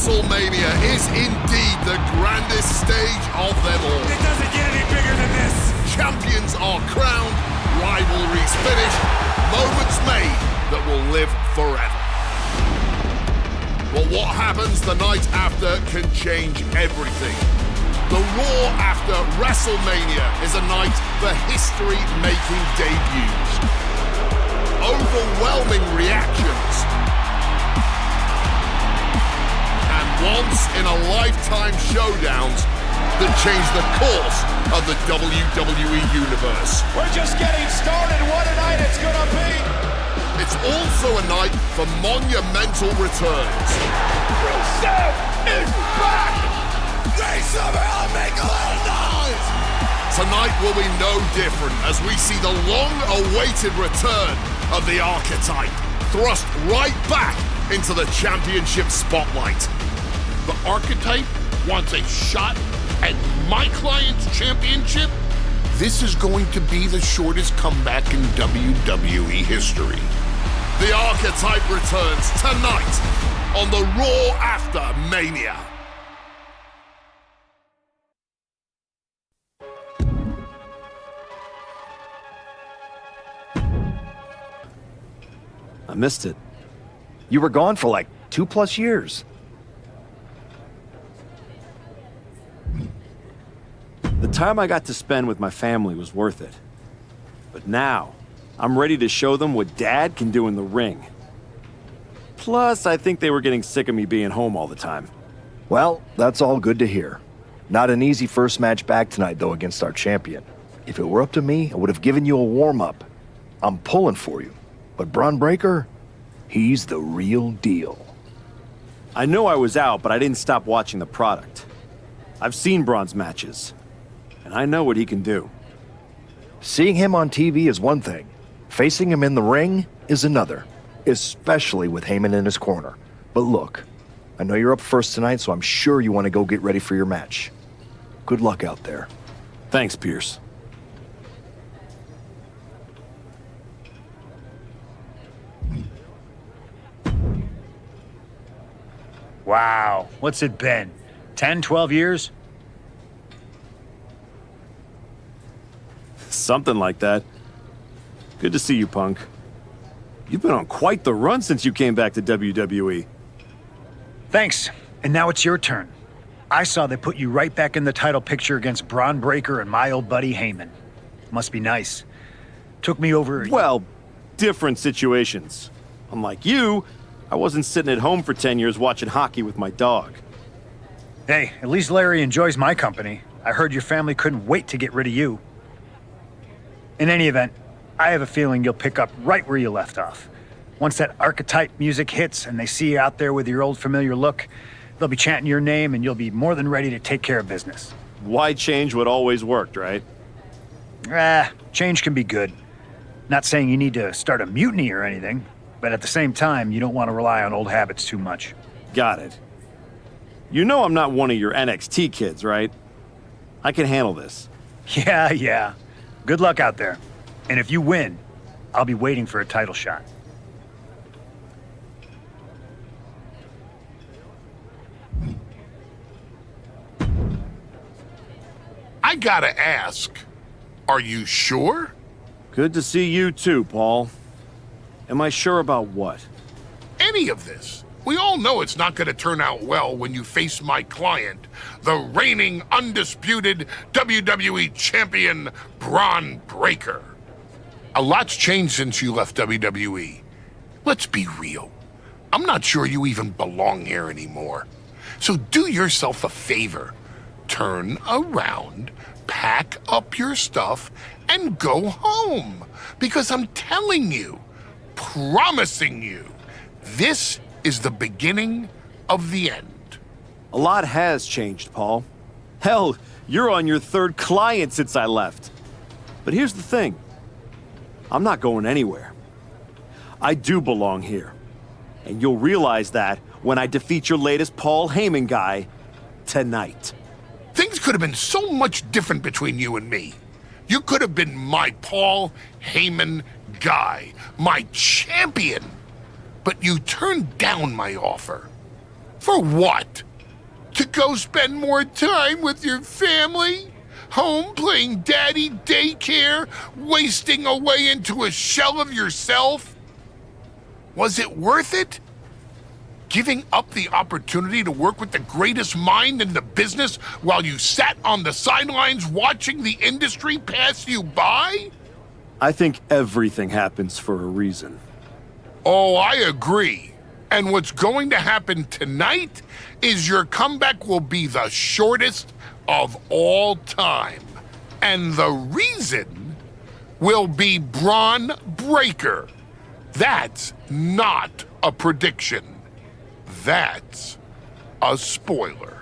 WrestleMania is indeed the grandest stage of them all. It doesn't get any bigger than this. Champions are crowned, rivalries finished, moments made that will live forever. But what happens the night after can change everything. The Raw after WrestleMania is a night for history-making debuts. Overwhelming reactions. And once-in-a-lifetime showdowns that change the course of the WWE Universe. We're just getting started. What a night it's gonna be. It's also a night for monumental returns. Rusev is back! They somehow make a little noise! Tonight will be no different as we see the long-awaited return of the Archetype, thrust right back into the championship spotlight. The Archetype wants a shot at my client's championship? This is going to be the shortest comeback in WWE history. The Archetype returns tonight on the Raw after Mania. I missed it. You were gone for like 2+ years. The time I got to spend with my family was worth it. But now, I'm ready to show them what Dad can do in the ring. Plus, I think they were getting sick of me being home all the time. Well, that's all good to hear. Not an easy first match back tonight, though, against our champion. If it were up to me, I would have given you a warm-up. I'm pulling for you. But Braun Breaker, he's the real deal. I know I was out, but I didn't stop watching the product. I've seen Braun's matches, and I know what he can do. Seeing him on TV is one thing. Facing him in the ring is another, especially with Heyman in his corner. But look, I know you're up first tonight, so I'm sure you want to go get ready for your match. Good luck out there. Thanks, Pierce. Wow, what's it been? 10, 12 years? Something like that. Good to see you, Punk. You've been on quite the run since you came back to WWE. Thanks, and now it's your turn. I saw they put you right back in the title picture against Braun Breaker and my old buddy Heyman. Must be nice. Took me over... Well, different situations. Unlike you, I wasn't sitting at home for 10 years watching hockey with my dog. Hey, at least Larry enjoys my company. I heard your family couldn't wait to get rid of you. In any event, I have a feeling you'll pick up right where you left off. Once that Archetype music hits and they see you out there with your old familiar look, they'll be chanting your name and you'll be more than ready to take care of business. Why change what always worked, right? Change can be good. Not saying you need to start a mutiny or anything, but at the same time, you don't want to rely on old habits too much. Got it. You know I'm not one of your NXT kids, right? I can handle this. Yeah. Good luck out there. And if you win, I'll be waiting for a title shot. I gotta ask, are you sure? Good to see you too, Paul. Am I sure about what? Any of this. We all know it's not gonna turn out well when you face my client, the reigning, undisputed WWE Champion, Braun Breaker. A lot's changed since you left WWE. Let's be real. I'm not sure you even belong here anymore. So do yourself a favor. Turn around, pack up your stuff, and go home. Because I'm telling you, promising you, this is the beginning of the end. A lot has changed, Paul. Hell, you're on your third client since I left. But here's the thing. I'm not going anywhere. I do belong here. And you'll realize that when I defeat your latest Paul Heyman guy tonight. Things could have been so much different between you and me. You could have been my Paul Heyman guy, my champion. But you turned down my offer. For what? To go spend more time with your family? Home playing daddy daycare? Wasting away into a shell of yourself? Was it worth it? Giving up the opportunity to work with the greatest mind in the business while you sat on the sidelines watching the industry pass you by? I think everything happens for a reason. Oh, I agree. And what's going to happen tonight is your comeback will be the shortest of all time. And the reason will be Braun Breaker. That's not a prediction. That's a spoiler.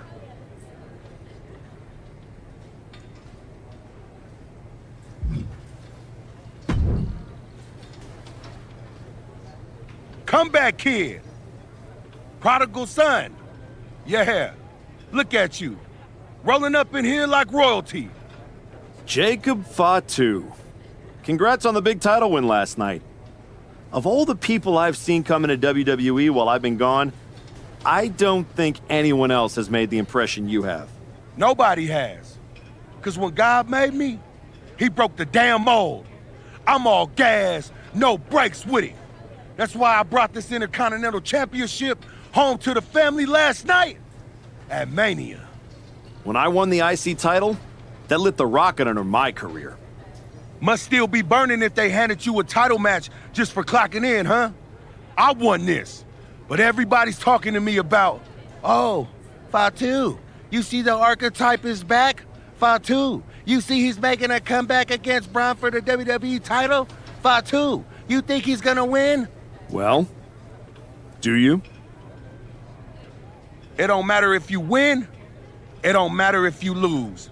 Comeback kid. Prodigal son. Yeah. Look at you. Rolling up in here like royalty. Jacob Fatu. Congrats on the big title win last night. Of all the people I've seen come into WWE while I've been gone, I don't think anyone else has made the impression you have. Nobody has. Because when God made me, he broke the damn mold. I'm all gas, no brakes with it. That's why I brought this Intercontinental Championship home to the family last night at Mania. When I won the IC title, that lit the rocket under my career. Must still be burning if they handed you a title match just for clocking in, huh? I won this. But everybody's talking to me about, oh, Fatu, you see the archetype is back? Fatu, you see he's making a comeback against Braun for the WWE title? Fatu, you think he's gonna win? Well, do you? It don't matter if you win, it don't matter if you lose.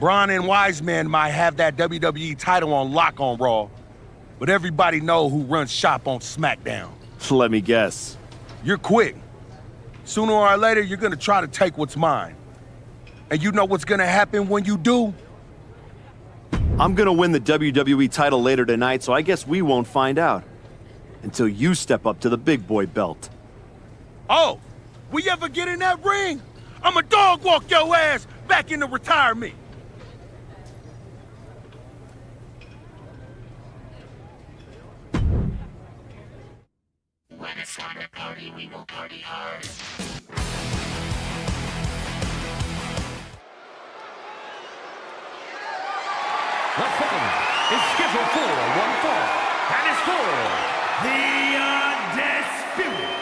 Braun and Wiseman might have that WWE title on lock on Raw, but everybody know who runs shop on SmackDown. Let me guess. You're quick. Sooner or later, you're gonna try to take what's mine. And you know what's gonna happen when you do? I'm gonna win the WWE title later tonight, so I guess we won't find out. Until you step up to the big boy belt. Oh, we ever get in that ring? I'ma dog walk your ass back into retirement. When it's time to party, we will party hard. The following is scheduled for one fall, and is for the undisputed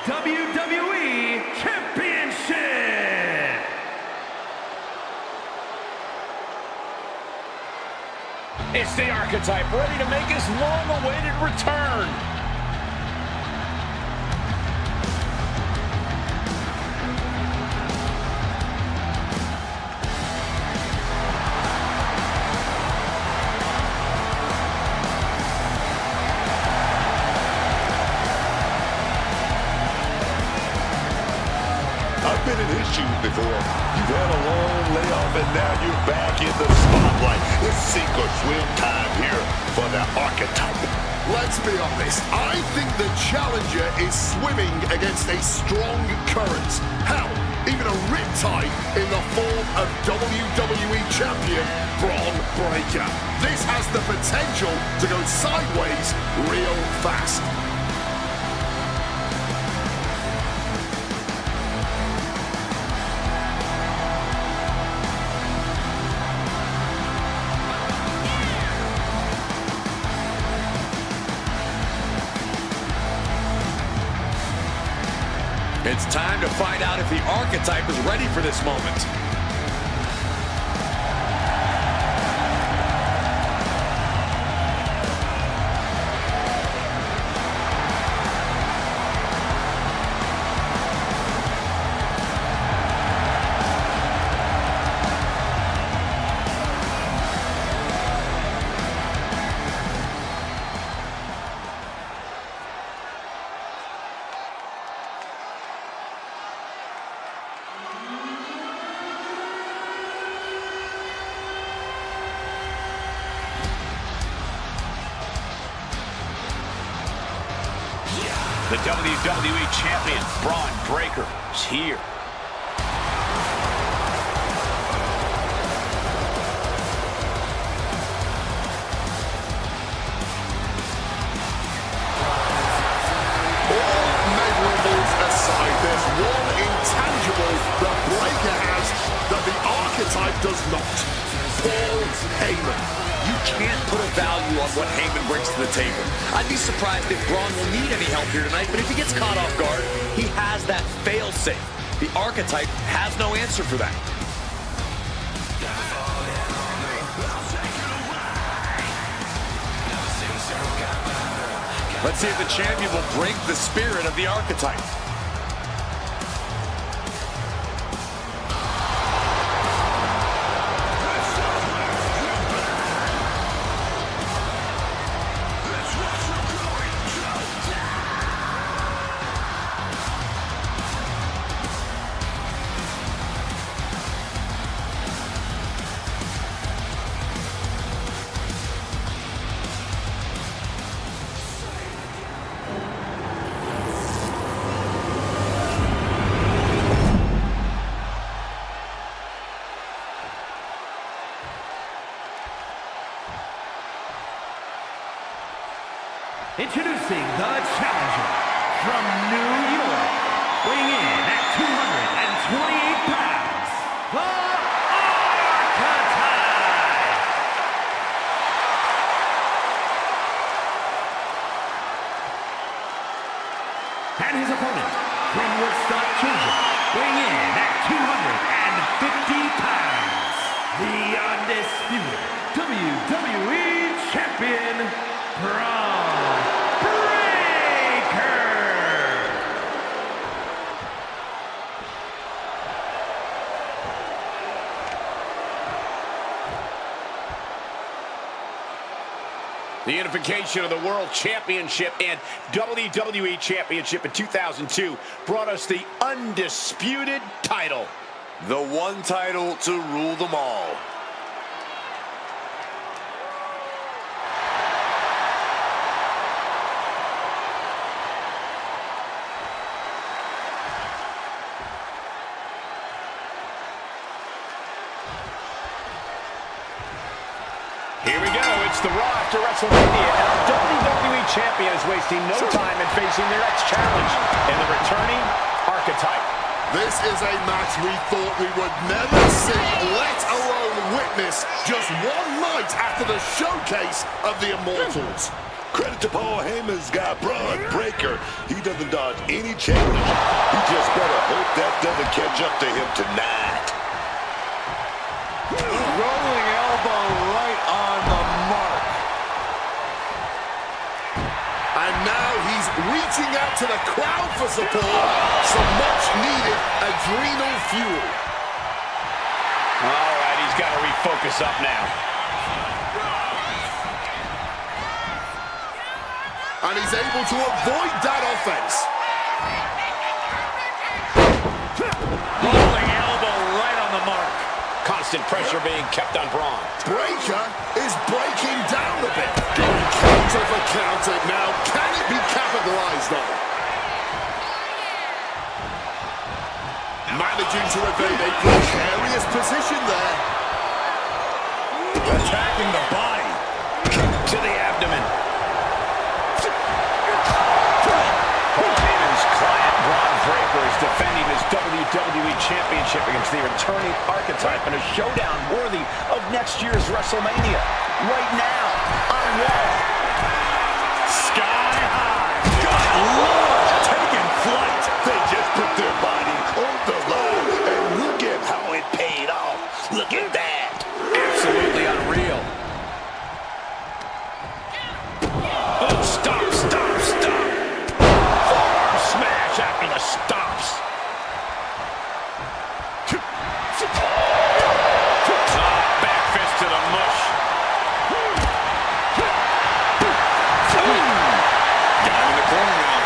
WWE Championship. It's the archetype ready to make his long-awaited return. I've been in his shoes before. You've had a long layoff and now you're back in the spotlight. It's sink or swim time here for the archetype. Let's be honest, I think the challenger is swimming against a strong current. Hell, even a riptide in the form of WWE Champion Braun Breaker. This has the potential to go sideways real fast. It's time to find out if the archetype is ready for this moment. The WWE Champion, Braun Breaker, is here. Aside, there's one intangible that Breaker has that the archetype does not. Paul Heyman. You can't put a value on what Heyman brings to the table. I'd be surprised if Braun will need any help here tonight, but if he gets caught off guard, he has that fail-safe. The archetype has no answer for that. Let's see if the champion will break the spirit of the archetype. Introducing the challenger from New York, weighing in at 228 pounds, the Archetype! And his opponent from Woodstock, Georgia, weighing in at 250 pounds, the undisputed WWE Champion, Braun Breaker! The unification of the World Championship and WWE Championship in 2002 brought us the undisputed title. The one title to rule them all. Here we go. It's the Raw after WrestleMania, and our WWE Champion is wasting no time in facing their next challenge in the returning Archetype. This is a match we thought we would never see, let alone witness, just one night after the showcase of the Immortals. Credit to Paul Heyman's guy, Braun Breaker. He doesn't dodge any challenge. He just better hope that doesn't catch up to him tonight. Rolling elbow right on the mark. And now he's reaching out to the crowd for support. Some much-needed adrenal fuel. All right, he's got to refocus up now. And he's able to avoid that offense. Rolling elbow right on the mark. Constant pressure being kept on Braun. Breaker is breaking down a bit. Going counter for counter now. Can it be capitalized on? Managing to evade a precarious position there. Attacking the body. Kick to the abdomen. Paul Heyman's client, Braun Breaker, is defending his WWE Championship against the returning Archetype in a showdown worthy of next year's WrestleMania. Right now, on Raw. Sky high. Good Lord, taking flight. They just put their body on the line, and look at how it paid off. Look at that. Absolutely unreal. Oh, stop, stop, stop. Forearm smash after the stops. Back fist to the mush. Down in the corner now.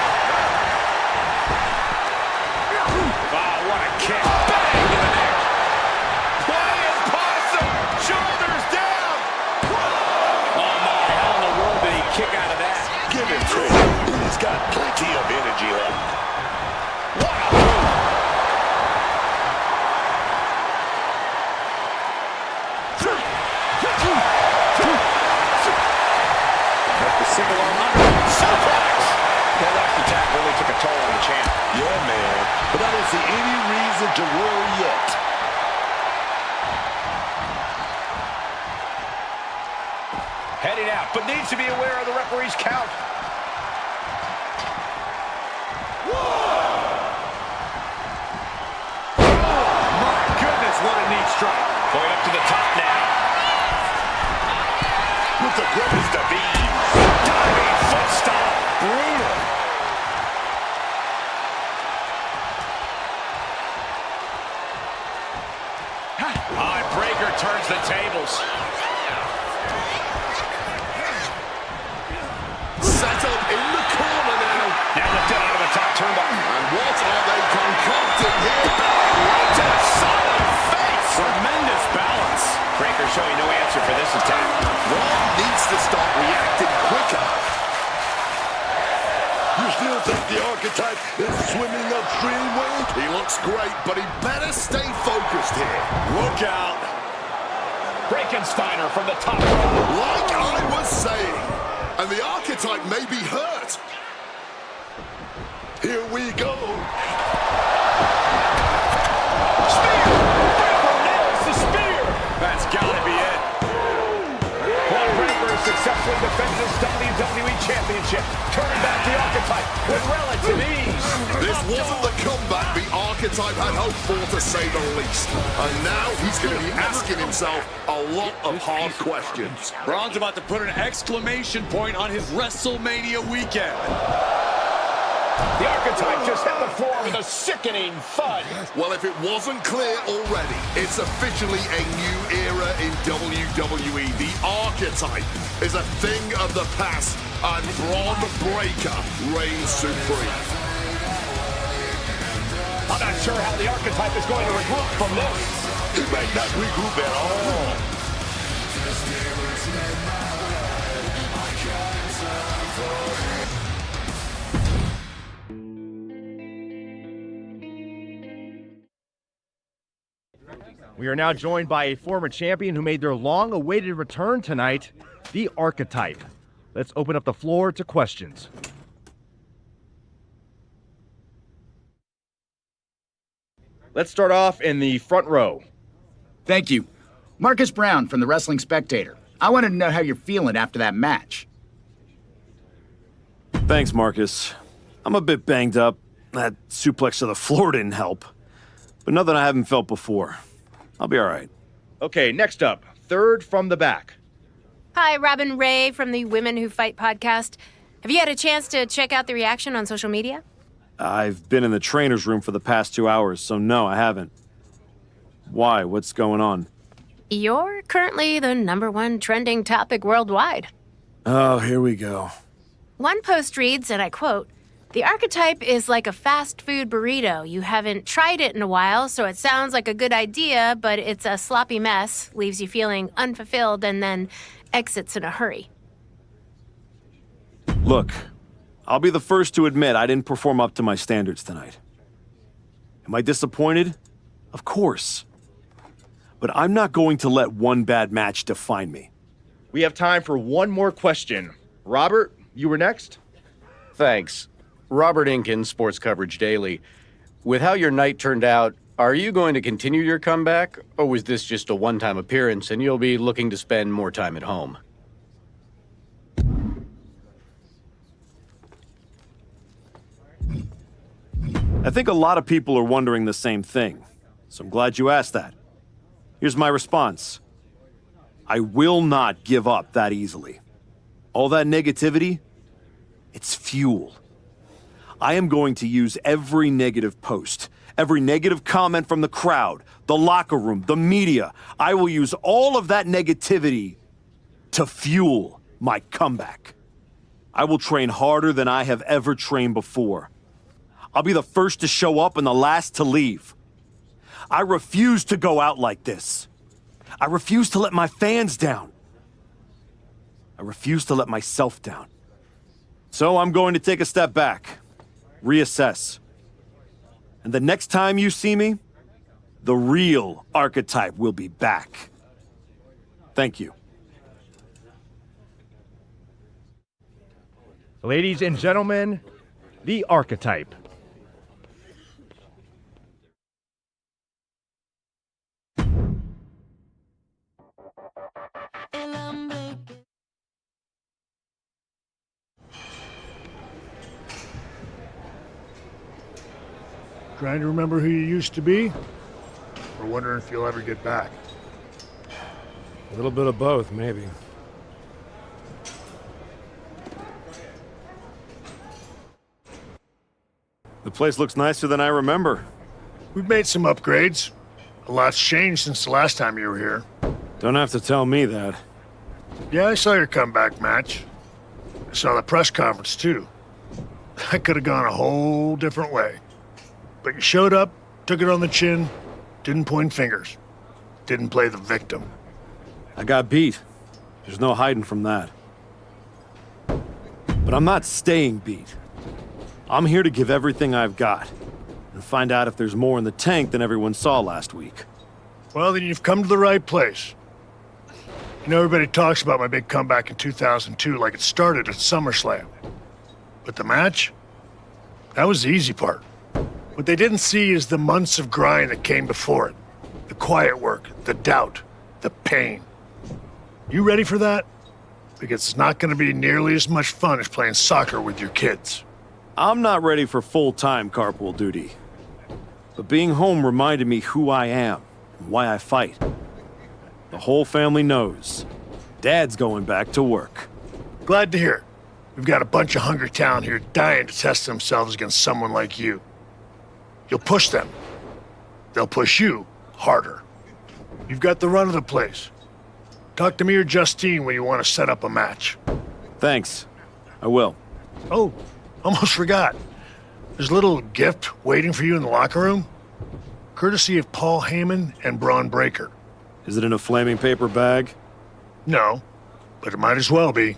but I don't see any reason to worry yet. Heading out, but needs to be aware of the referee's count. My goodness, what a neat strike. Going up to the top now. With the greatest of ease. Diving foot stomp. Brutal. Breaker turns the tables. Set up in the corner now. Now lifted out of the top turnbuckle. And what are they concocting here? Right to the side of the face. Tremendous balance. Breaker showing no answer for this attack. Braun needs to start reacting quicker. You still think the Archetype is swimming upstream, Wade? He looks great, but he better stay focused here. Look out. Frankensteiner from the top row. Like I was saying, and the Archetype may be hurt. Here we go. Spear! Breaker nails the spear! That's gotta be it. Braun Breaker successfully defended his WWE Championship, turning back the Archetype with relative ease. This wasn't the comeback the Archetype had hoped for, to say the least. And now he's going to be asking himself a lot of hard questions. Braun's about to put an exclamation point on his WrestleMania weekend. The Archetype just hit the floor with a sickening thud. Well, if it wasn't clear already, it's officially a new era in WWE. The Archetype is a thing of the past, and Braun Breaker reigns supreme. I'm not sure how the Archetype is going to regroup from this. He might not regroup at all. We are now joined by a former champion who made their long-awaited return tonight, the Archetype. Let's open up the floor to questions. Let's start off in the front row. Thank you. Marcus Brown from the Wrestling Spectator. I wanted to know how you're feeling after that match. Thanks, Marcus. I'm a bit banged up. That suplex to the floor didn't help. But nothing I haven't felt before. I'll be all right. Okay, next up, third from the back. Hi, Robin Ray from the Women Who Fight podcast. Have you had a chance to check out the reaction on social media? I've been in the trainer's room for the past 2 hours, so no, I haven't. Why? What's going on? You're currently the #1 trending topic worldwide. Oh, here we go. One post reads, and I quote, "The Archetype is like a fast food burrito. You haven't tried it in a while, so it sounds like a good idea, but it's a sloppy mess, leaves you feeling unfulfilled, and then exits in a hurry." Look, I'll be the first to admit I didn't perform up to my standards tonight. Am I disappointed? Of course. But I'm not going to let one bad match define me. We have time for one more question. Robert, you were next? Thanks. Robert Inkin, Sports Coverage Daily. With how your night turned out, are you going to continue your comeback, or was this just a one-time appearance and you'll be looking to spend more time at home? I think a lot of people are wondering the same thing, so I'm glad you asked that. Here's my response. I will not give up that easily. All that negativity, it's fuel. I am going to use every negative post, every negative comment from the crowd, the locker room, the media. I will use all of that negativity to fuel my comeback. I will train harder than I have ever trained before. I'll be the first to show up and the last to leave. I refuse to go out like this. I refuse to let my fans down. I refuse to let myself down. So I'm going to take a step back, reassess. And the next time you see me, the real Archetype will be back. Thank you. Ladies and gentlemen, the Archetype. Trying to remember who you used to be? Or wondering if you'll ever get back? A little bit of both, maybe. The place looks nicer than I remember. We've made some upgrades. A lot's changed since the last time you were here. Don't have to tell me that. Yeah, I saw your comeback match. I saw the press conference, too. That could have gone a whole different way. But you showed up, took it on the chin, didn't point fingers, didn't play the victim. I got beat. There's no hiding from that. But I'm not staying beat. I'm here to give everything I've got and find out if there's more in the tank than everyone saw last week. Well, then you've come to the right place. You know, everybody talks about my big comeback in 2002 like it started at SummerSlam. But the match? That was the easy part. What they didn't see is the months of grind that came before it. The quiet work, the doubt, the pain. You ready for that? Because it's not going to be nearly as much fun as playing soccer with your kids. I'm not ready for full-time carpool duty. But being home reminded me who I am and why I fight. The whole family knows. Dad's going back to work. Glad to hear it. We've got a bunch of hungry talent here dying to test themselves against someone like you. You'll push them. They'll push you harder. You've got the run of the place. Talk to me or Justine when you want to set up a match. Thanks. I will. Oh, almost forgot. There's a little gift waiting for you in the locker room. Courtesy of Paul Heyman and Braun Breaker. Is it in a flaming paper bag? No, but it might as well be.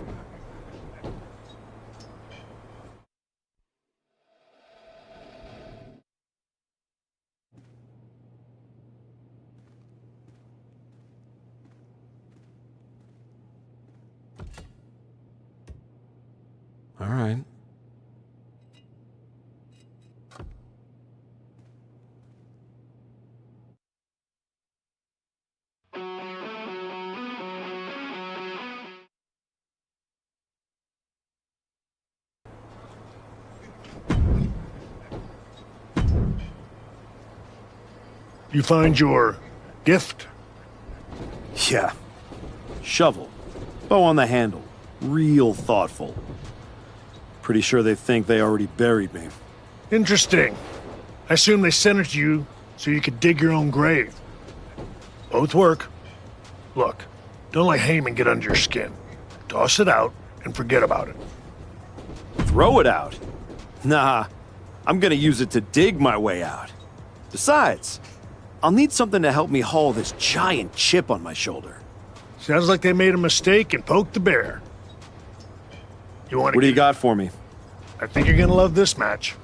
All right. You find your gift? Yeah. Shovel. Bow on the handle. Real thoughtful. Pretty sure they think they already buried me. Interesting. I assume they sent it to you so you could dig your own grave. Both work. Look, don't let Heyman get under your skin. Toss it out and forget about it. Throw it out? Nah, I'm gonna use it to dig my way out. Besides, I'll need something to help me haul this giant chip on my shoulder. Sounds like they made a mistake and poked the bear. What do you got for me? I think you're gonna love this match.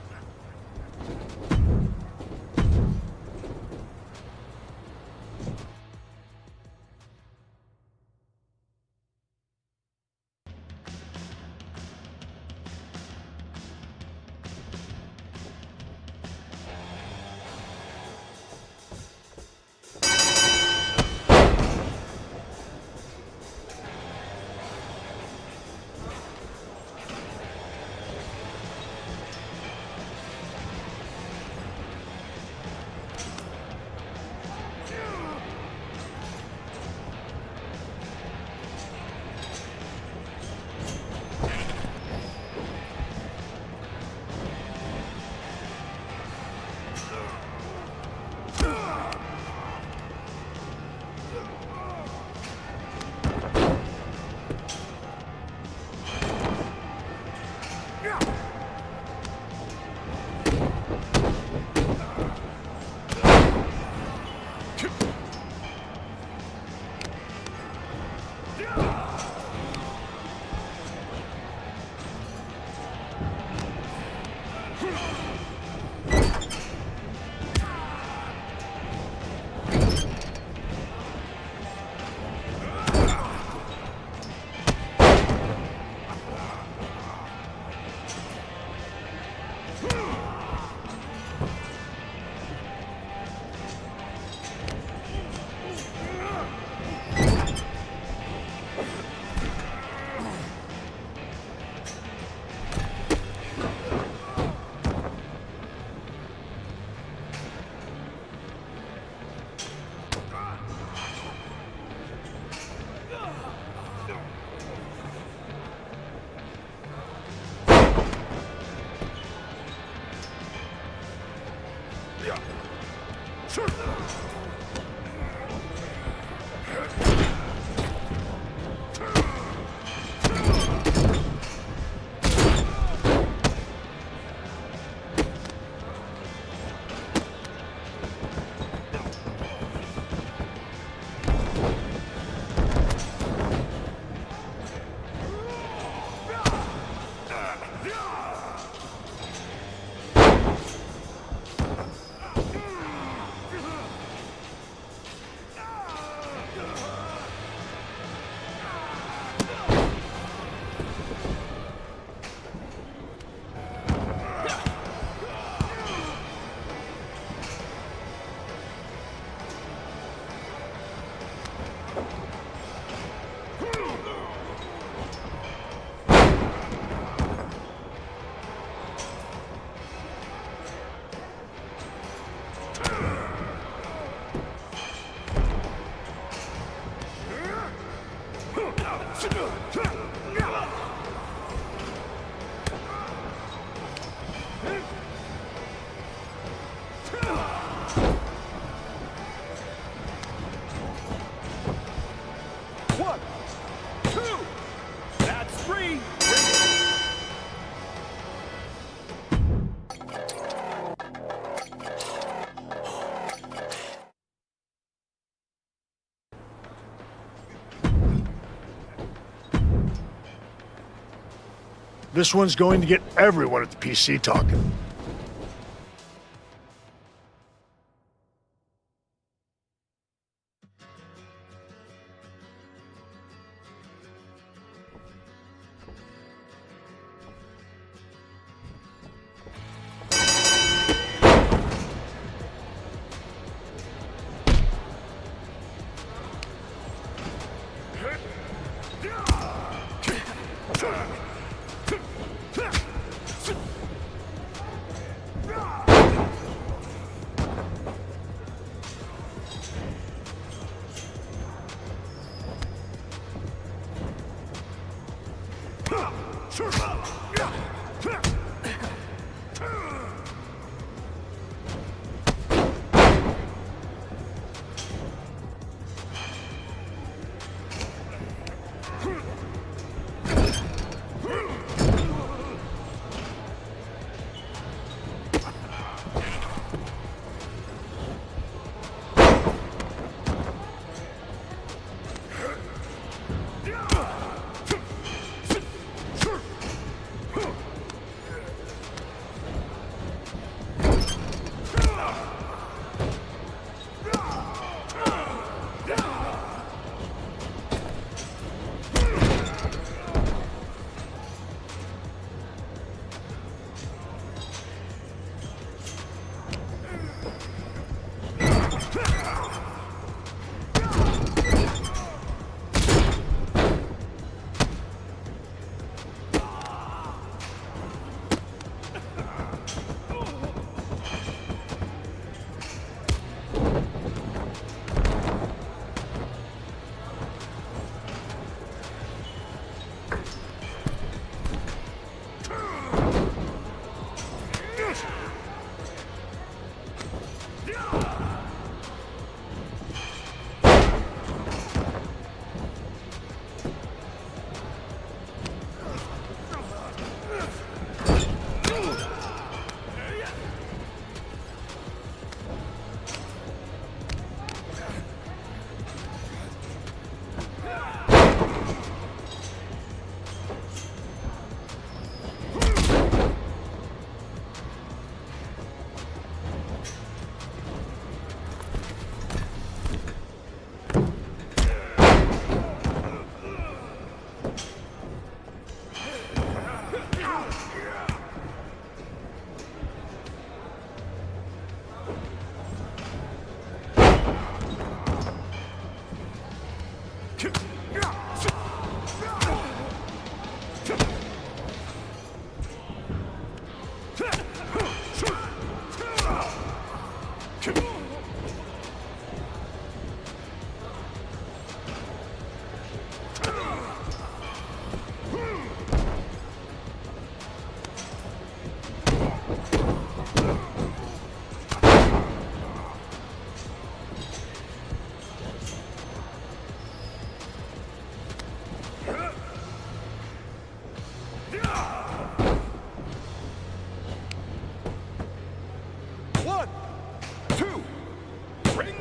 One, two, that's three. This one's going to get everyone at the PC talking.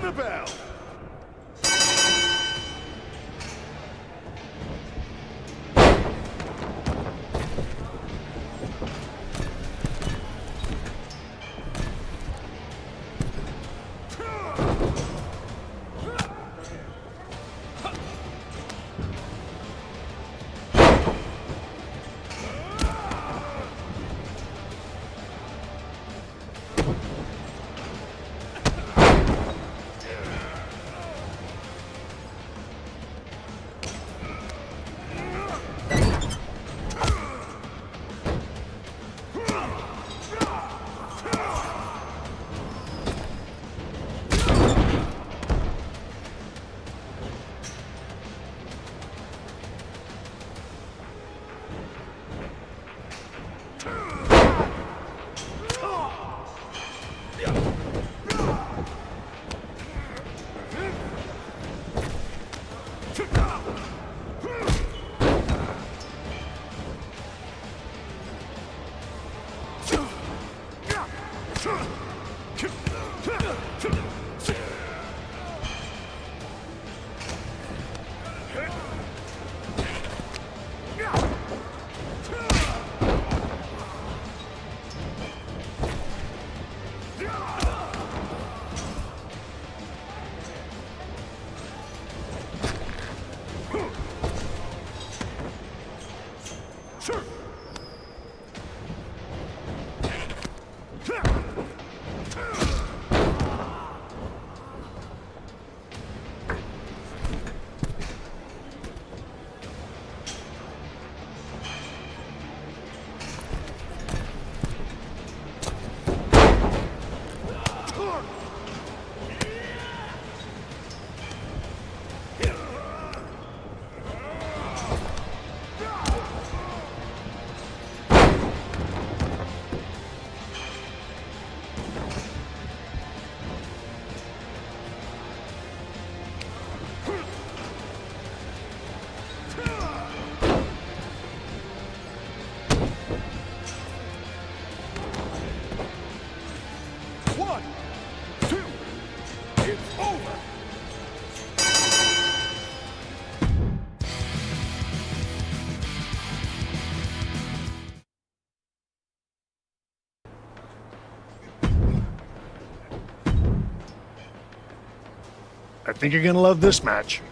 the bell. I think you're gonna love this match.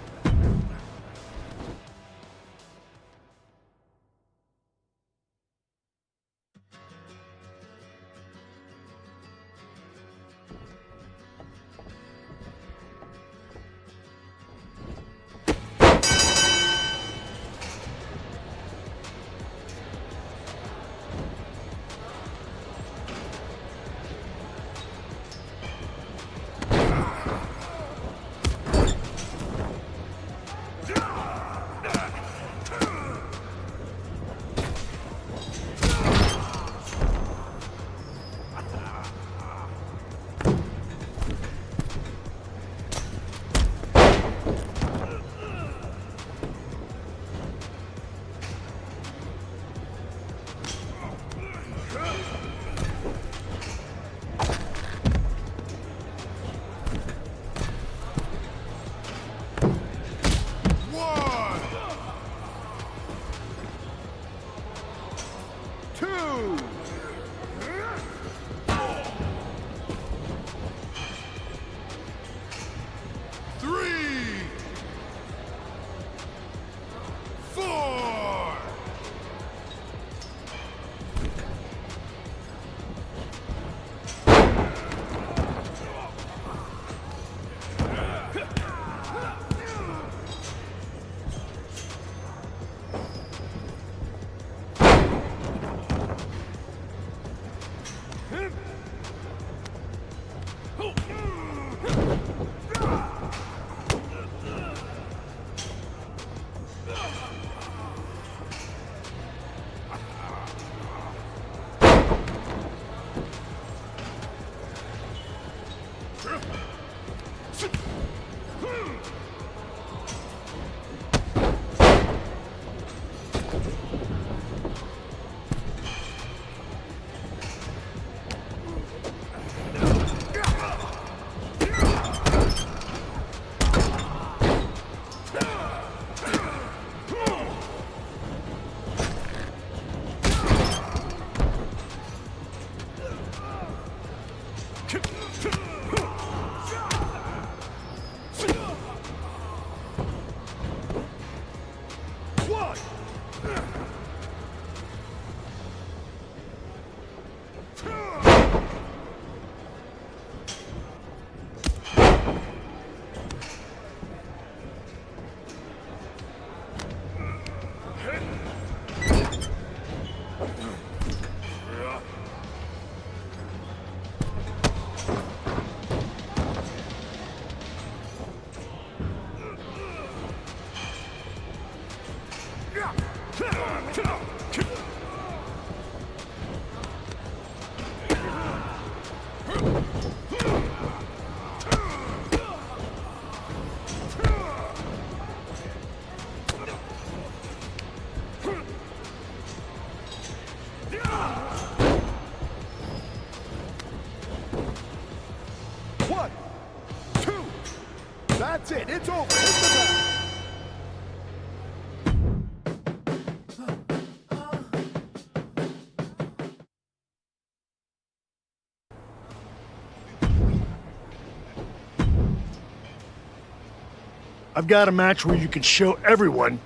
1, 2. That's it. It's over. Hit the mat. I've got a match where you can show everyone.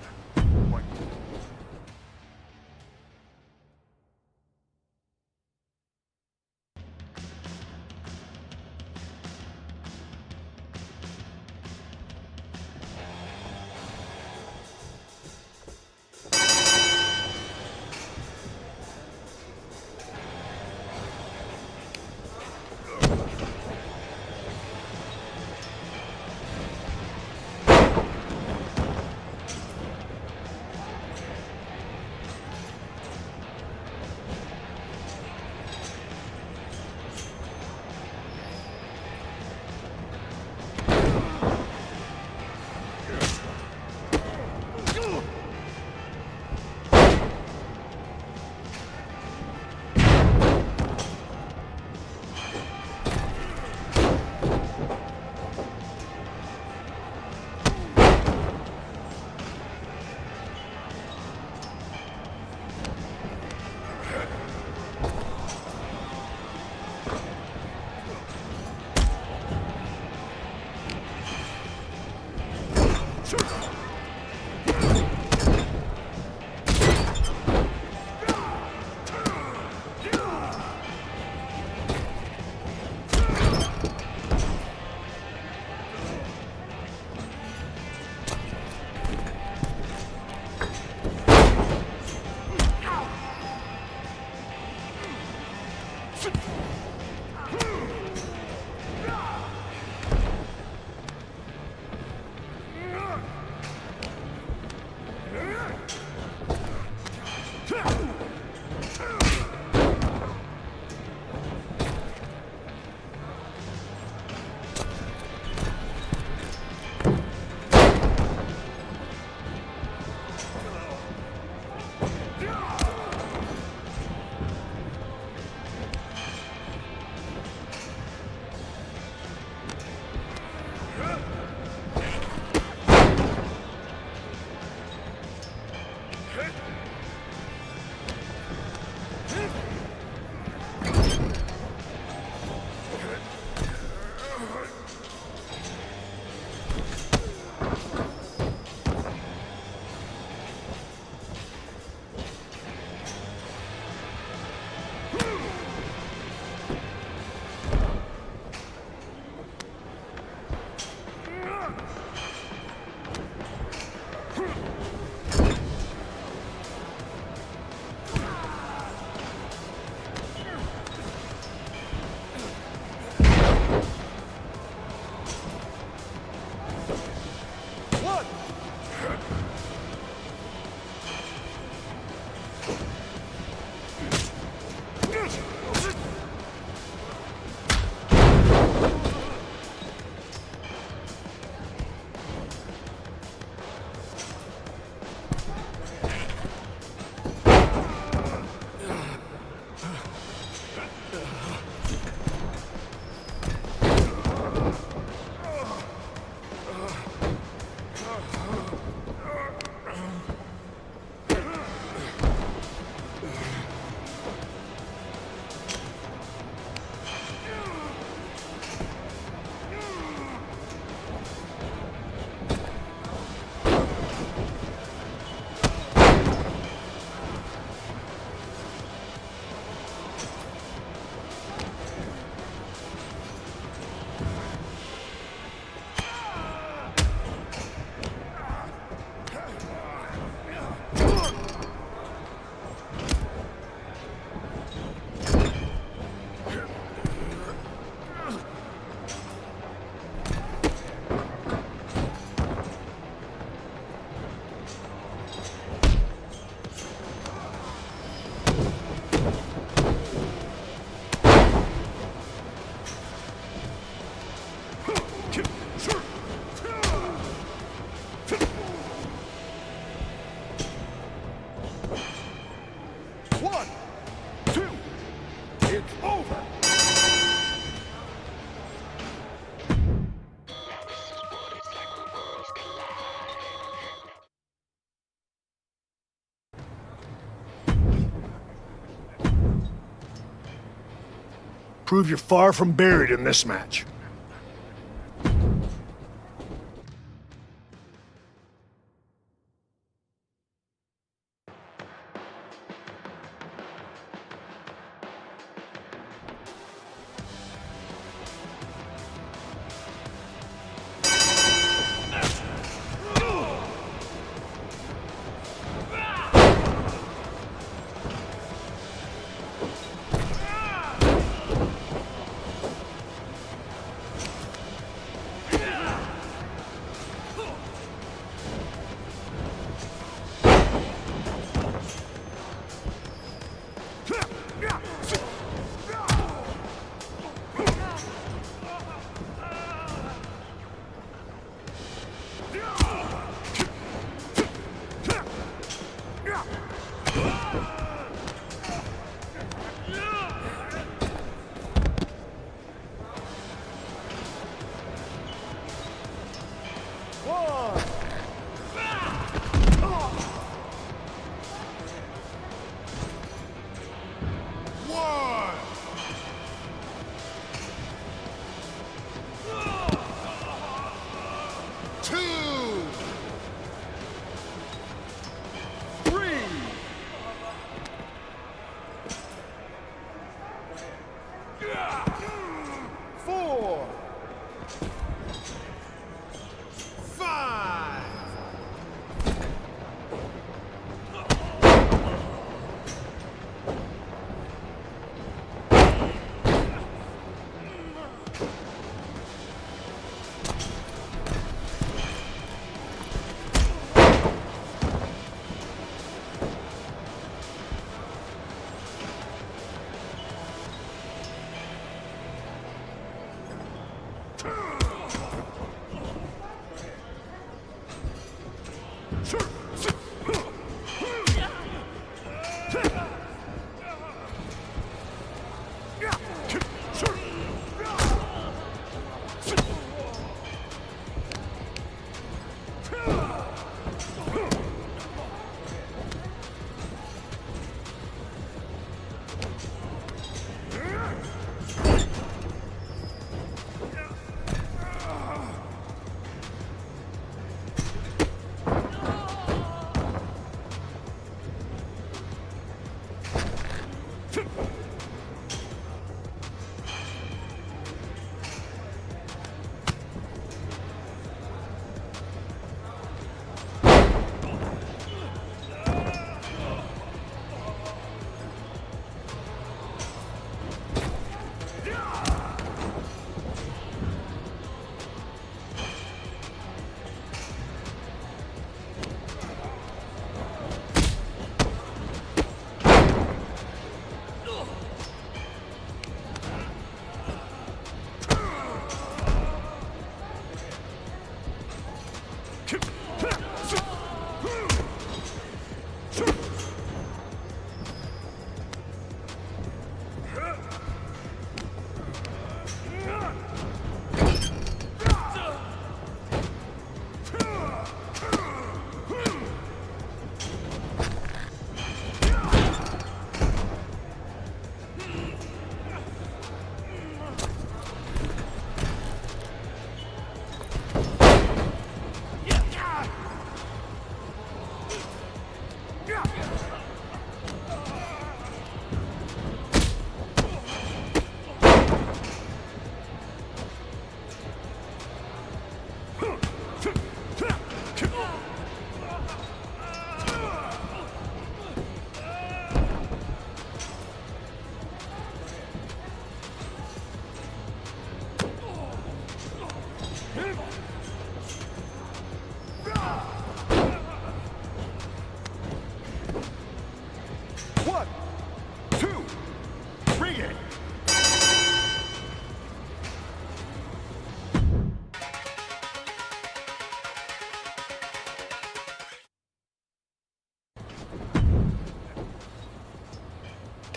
Prove you're far from buried in this match.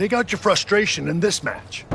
Take out your frustration in this match.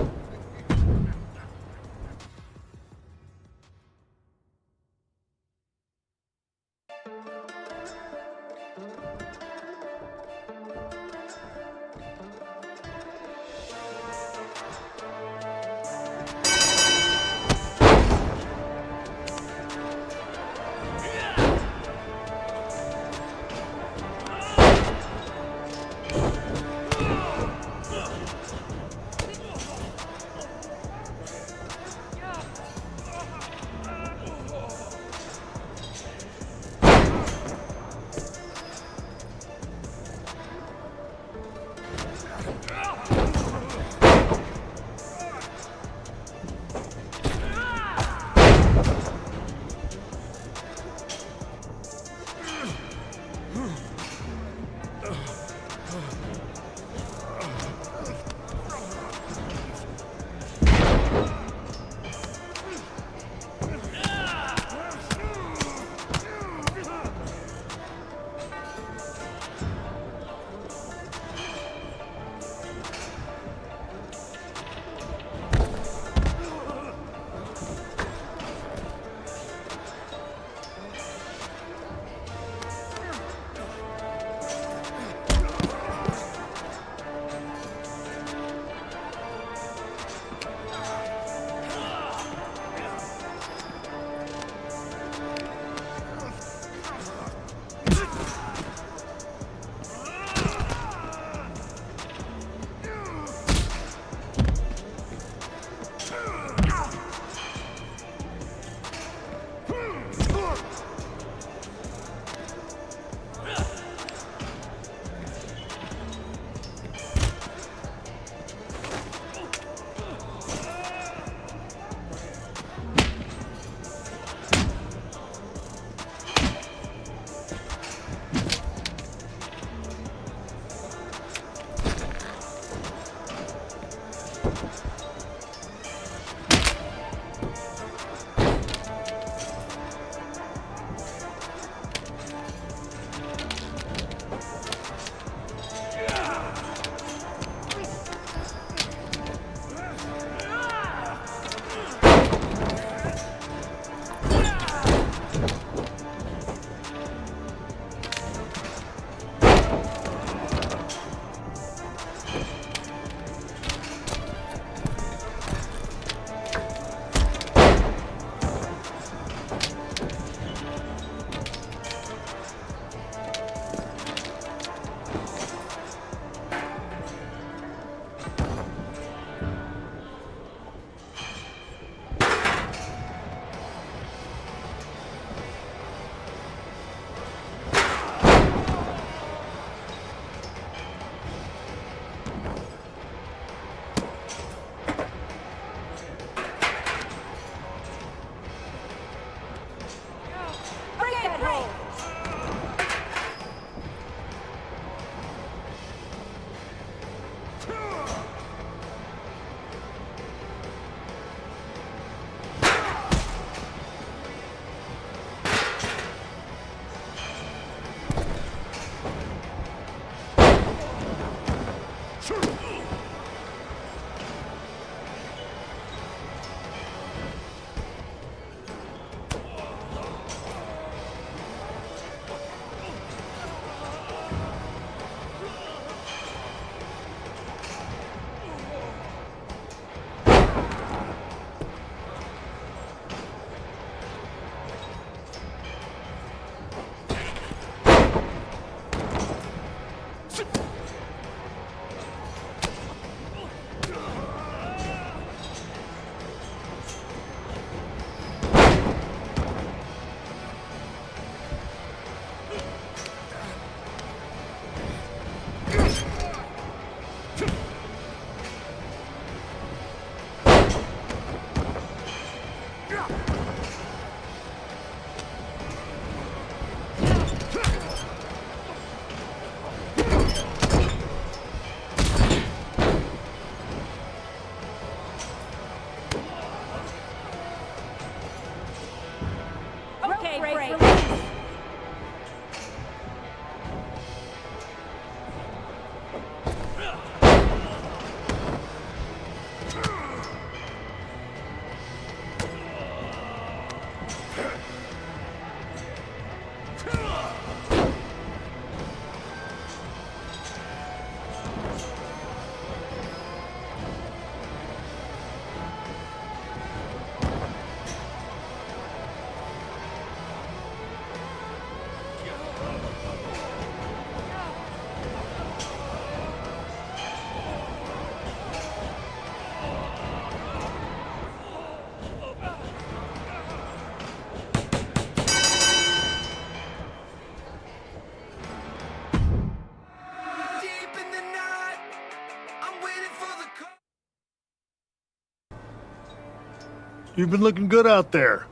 You've been looking good out there.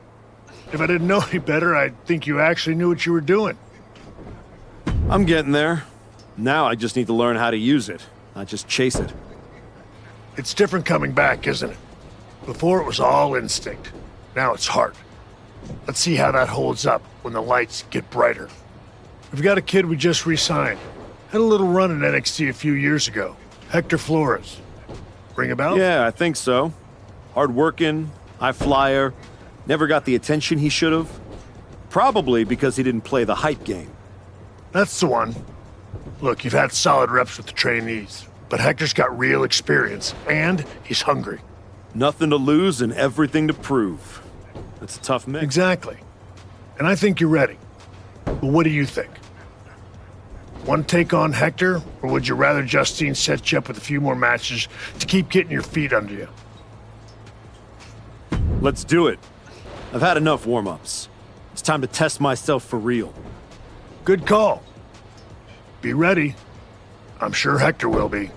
If I didn't know any better, I'd think you actually knew what you were doing. I'm getting there. Now I just need to learn how to use it, not just chase it. It's different coming back, isn't it? Before it was all instinct. Now it's heart. Let's see how that holds up when the lights get brighter. We've got a kid we just re-signed. Had a little run in NXT a few years ago. Hector Flores. Ring a bell? Yeah, I think so. Hard-working, high flyer, never got the attention he should have. Probably because he didn't play the hype game. That's the one. Look, you've had solid reps with the trainees, but Hector's got real experience, and he's hungry. Nothing to lose and everything to prove. That's a tough mix. Exactly. And I think you're ready. But what do you think? Want to take on Hector, or would you rather Justine set you up with a few more matches to keep getting your feet under you? Let's do it. I've had enough warm-ups. It's time to test myself for real. Good call. Be ready. I'm sure Hector will be.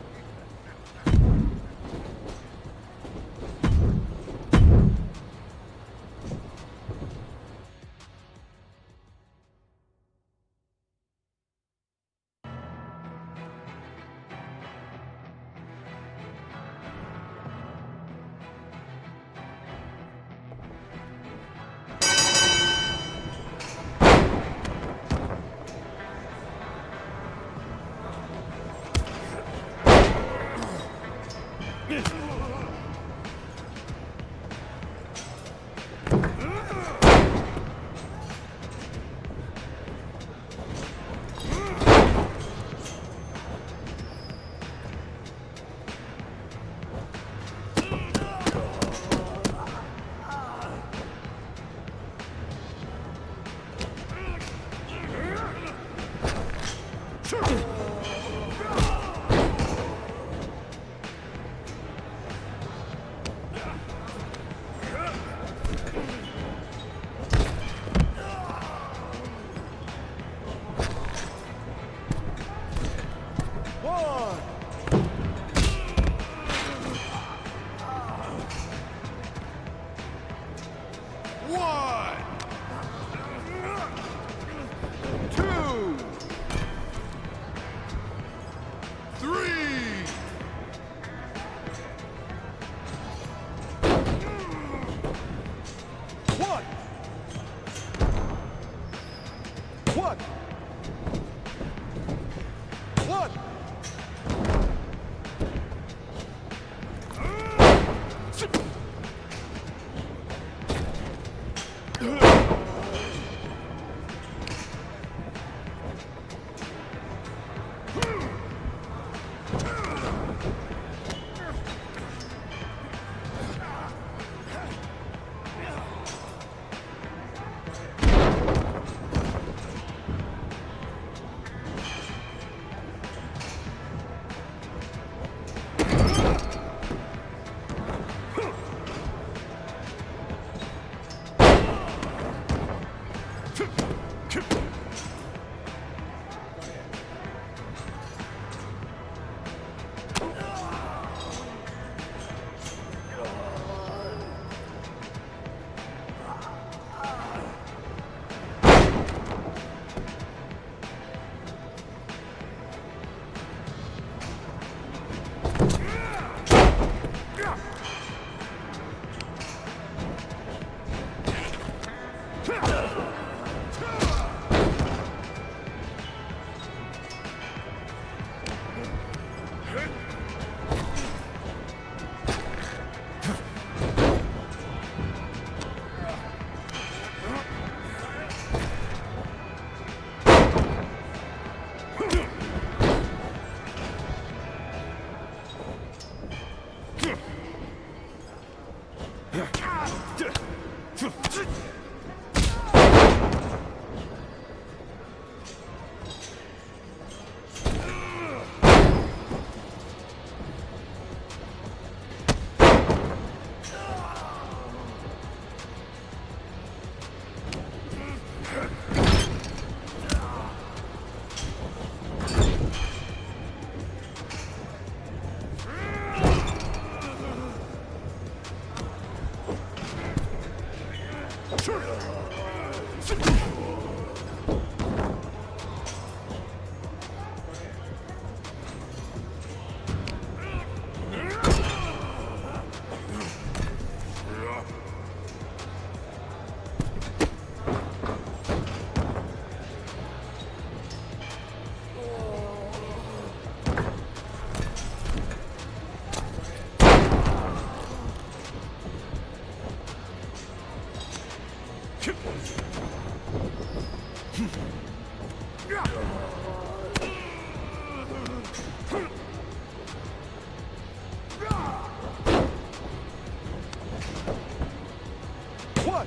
One,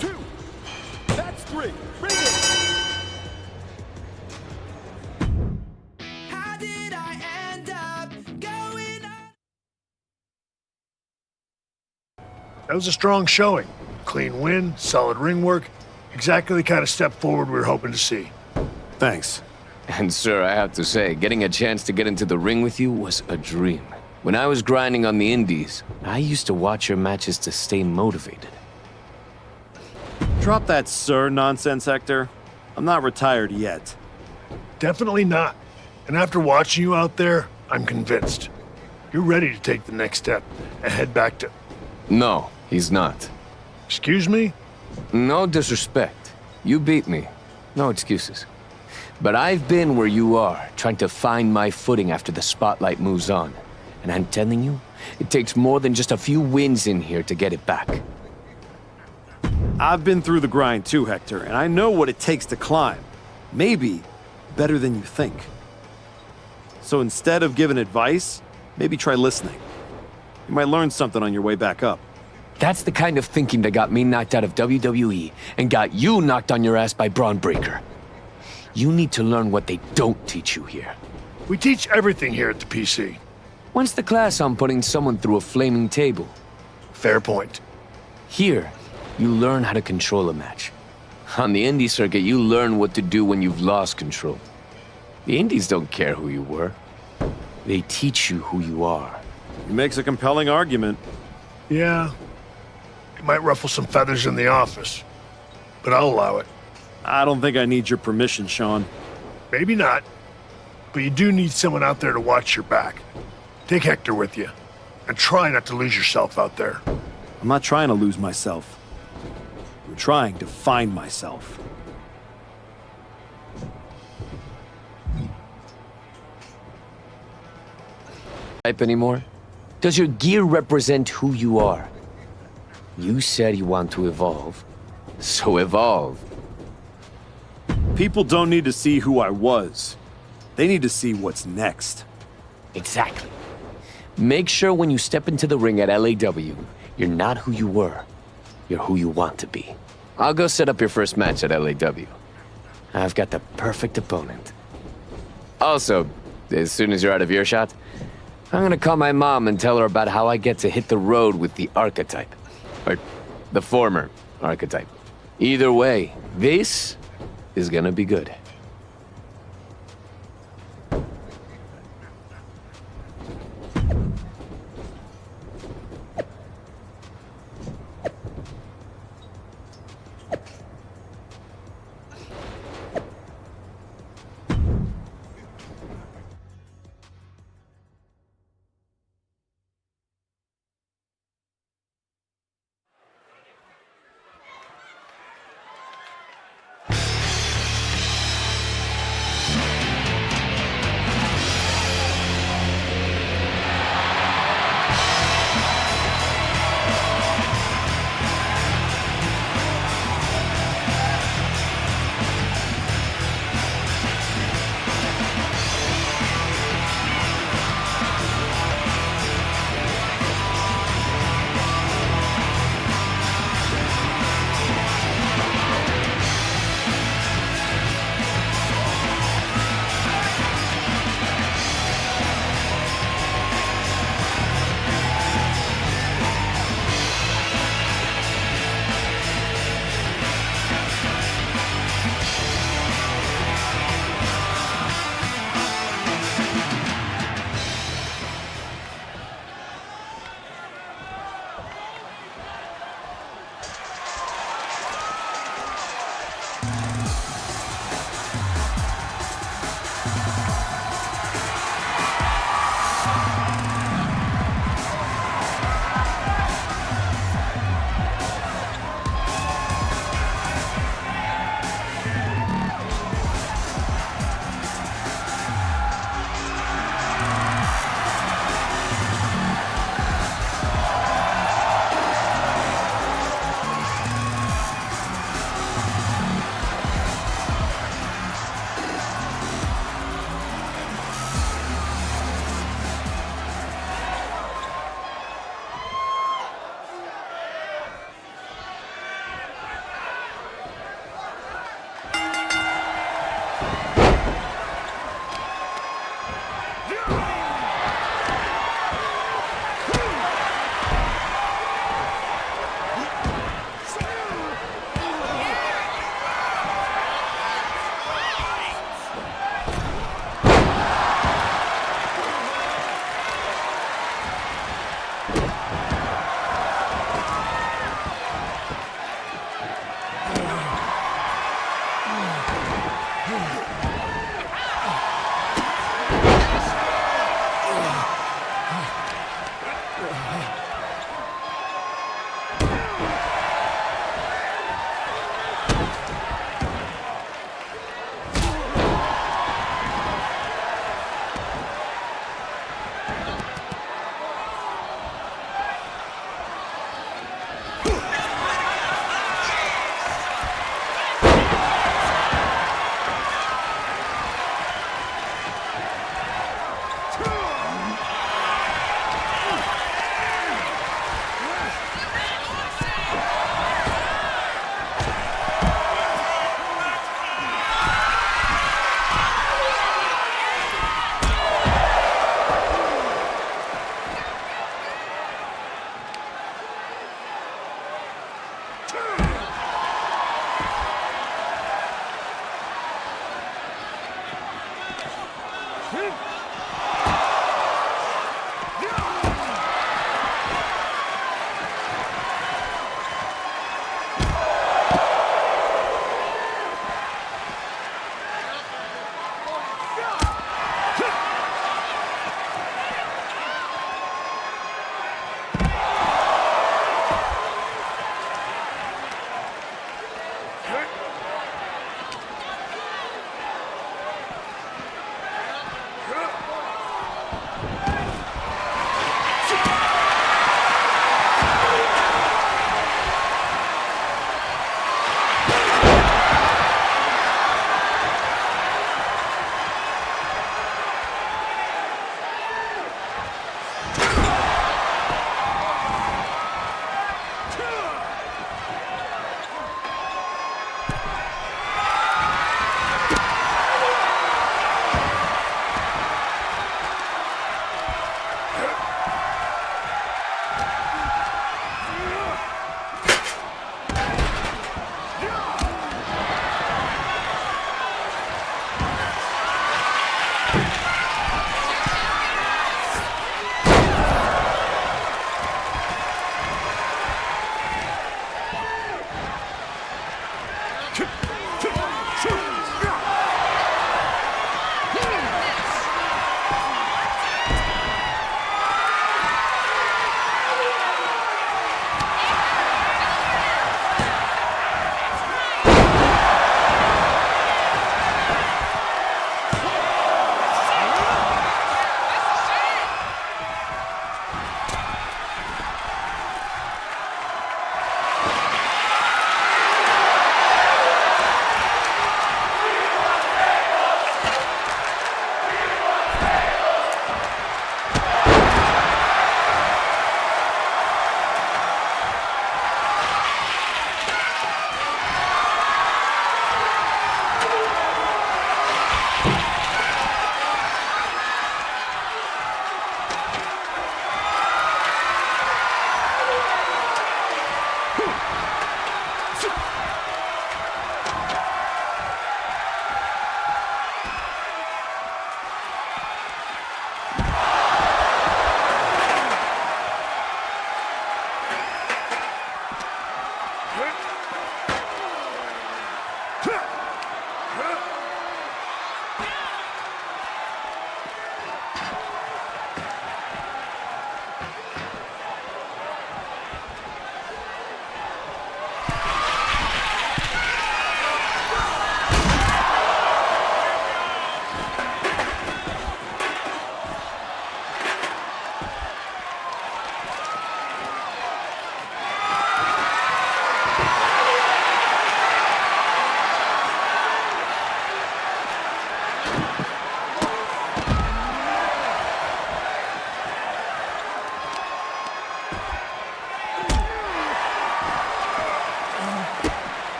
two, that's three. Bring it. How did I end up going on? That was a strong showing. Clean win, solid ring work. Exactly the kind of step forward we were hoping to see. Thanks. And sir, I have to say, getting a chance to get into the ring with you was a dream. When I was grinding on the indies, I used to watch your matches to stay motivated. Drop that sir nonsense, Hector. I'm not retired yet. Definitely not. And after watching you out there, I'm convinced. You're ready to take the next step and head back to... No, he's not. Excuse me? No disrespect. You beat me. No excuses. But I've been where you are, trying to find my footing after the spotlight moves on. And I'm telling you, it takes more than just a few wins in here to get it back. I've been through the grind too, Hector, and I know what it takes to climb. Maybe better than you think. So instead of giving advice, maybe try listening. You might learn something on your way back up. That's the kind of thinking that got me knocked out of WWE and got you knocked on your ass by Braun Breaker. You need to learn what they don't teach you here. We teach everything here at the PC. When's the class on putting someone through a flaming table? Fair point. Here, you learn how to control a match. On the indie circuit, you learn what to do when you've lost control. The indies don't care who you were. They teach you who you are. He makes a compelling argument. Yeah. It might ruffle some feathers in the office, but I'll allow it. I don't think I need your permission, Sean. Maybe not, but you do need someone out there to watch your back. Take Hector with you, and try not to lose yourself out there. I'm not trying to lose myself. I'm trying to find myself. Type anymore? Does your gear represent who you are? You said you want to evolve, so evolve. People don't need to see who I was. They need to see what's next. Exactly. Make sure when you step into the ring at LAW, you're not who you were. You're who you want to be. I'll go set up your first match at LAW. I've got the perfect opponent. Also, as soon as you're out of earshot, I'm gonna call my mom and tell her about how I get to hit the road with the archetype. Or the former archetype. Either way, this is gonna be good.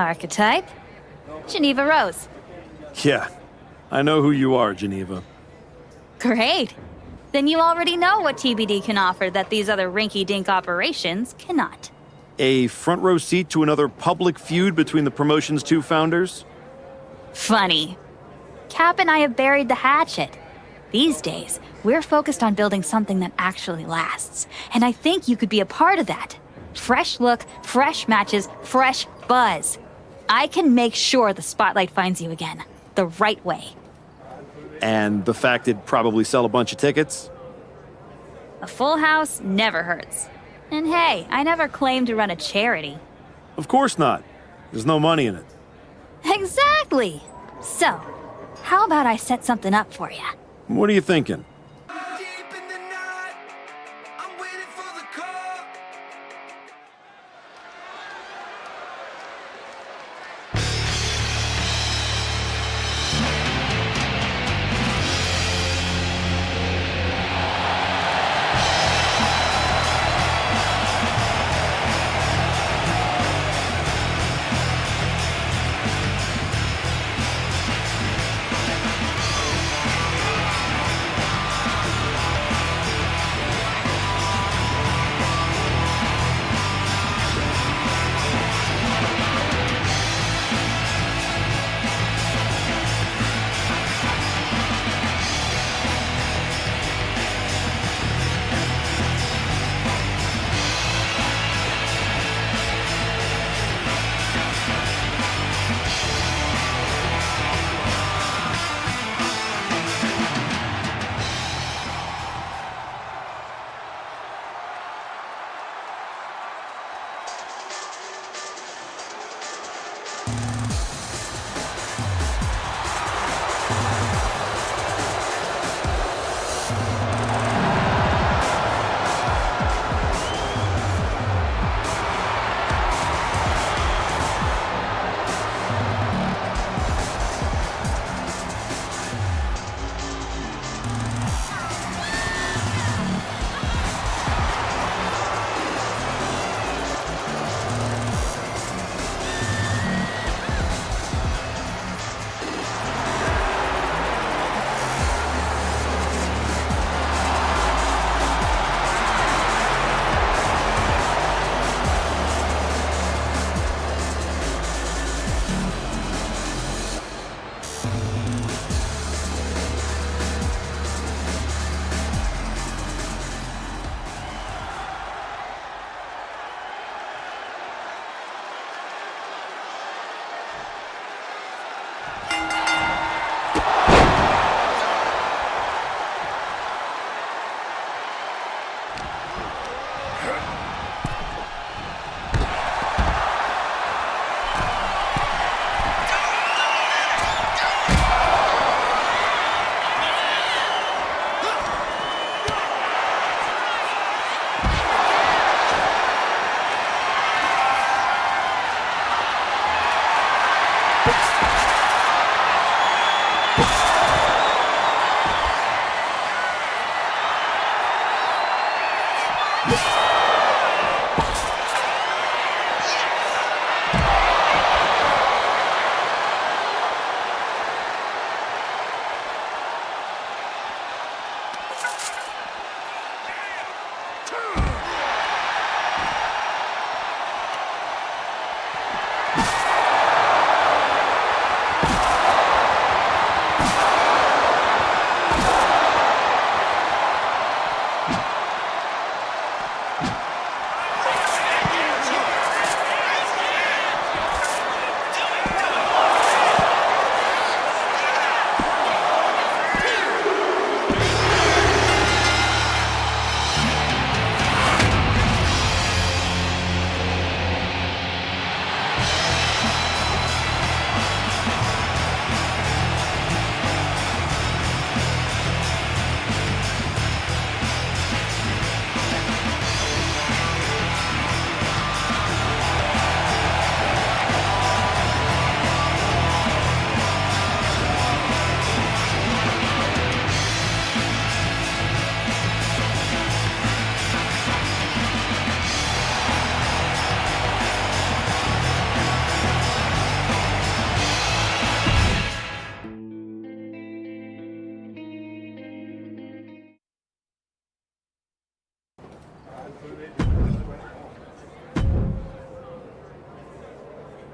Archetype? Geneva Rose. Yeah, I know who you are, Geneva. Great. Then you already know what TBD can offer that these other rinky-dink operations cannot. A front row seat to another public feud between the promotion's two founders? Funny. Cap and I have buried the hatchet. These days, we're focused on building something that actually lasts. And I think you could be a part of that. Fresh look, fresh matches, fresh buzz. I can make sure the spotlight finds you again. The right way. And the fact it'd probably sell a bunch of tickets? A full house never hurts. And hey, I never claimed to run a charity. Of course not. There's no money in it. Exactly. So, how about I set something up for you? What are you thinking?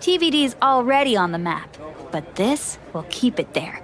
TVD's already on the map, but this will keep it there.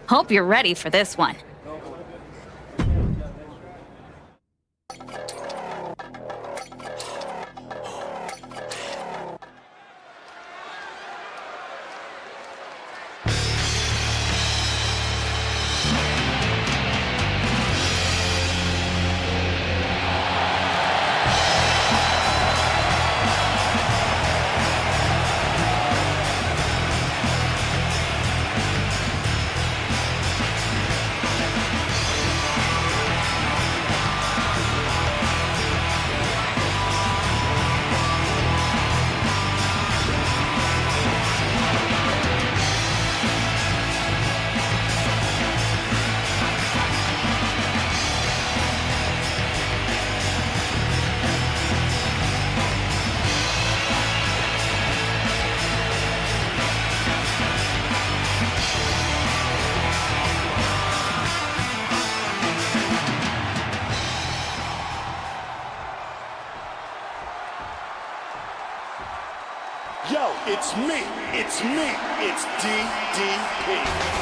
Hope you're ready for this one. Yo, it's me, it's DDP.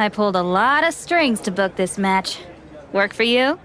I pulled a lot of strings to book this match. Work for you?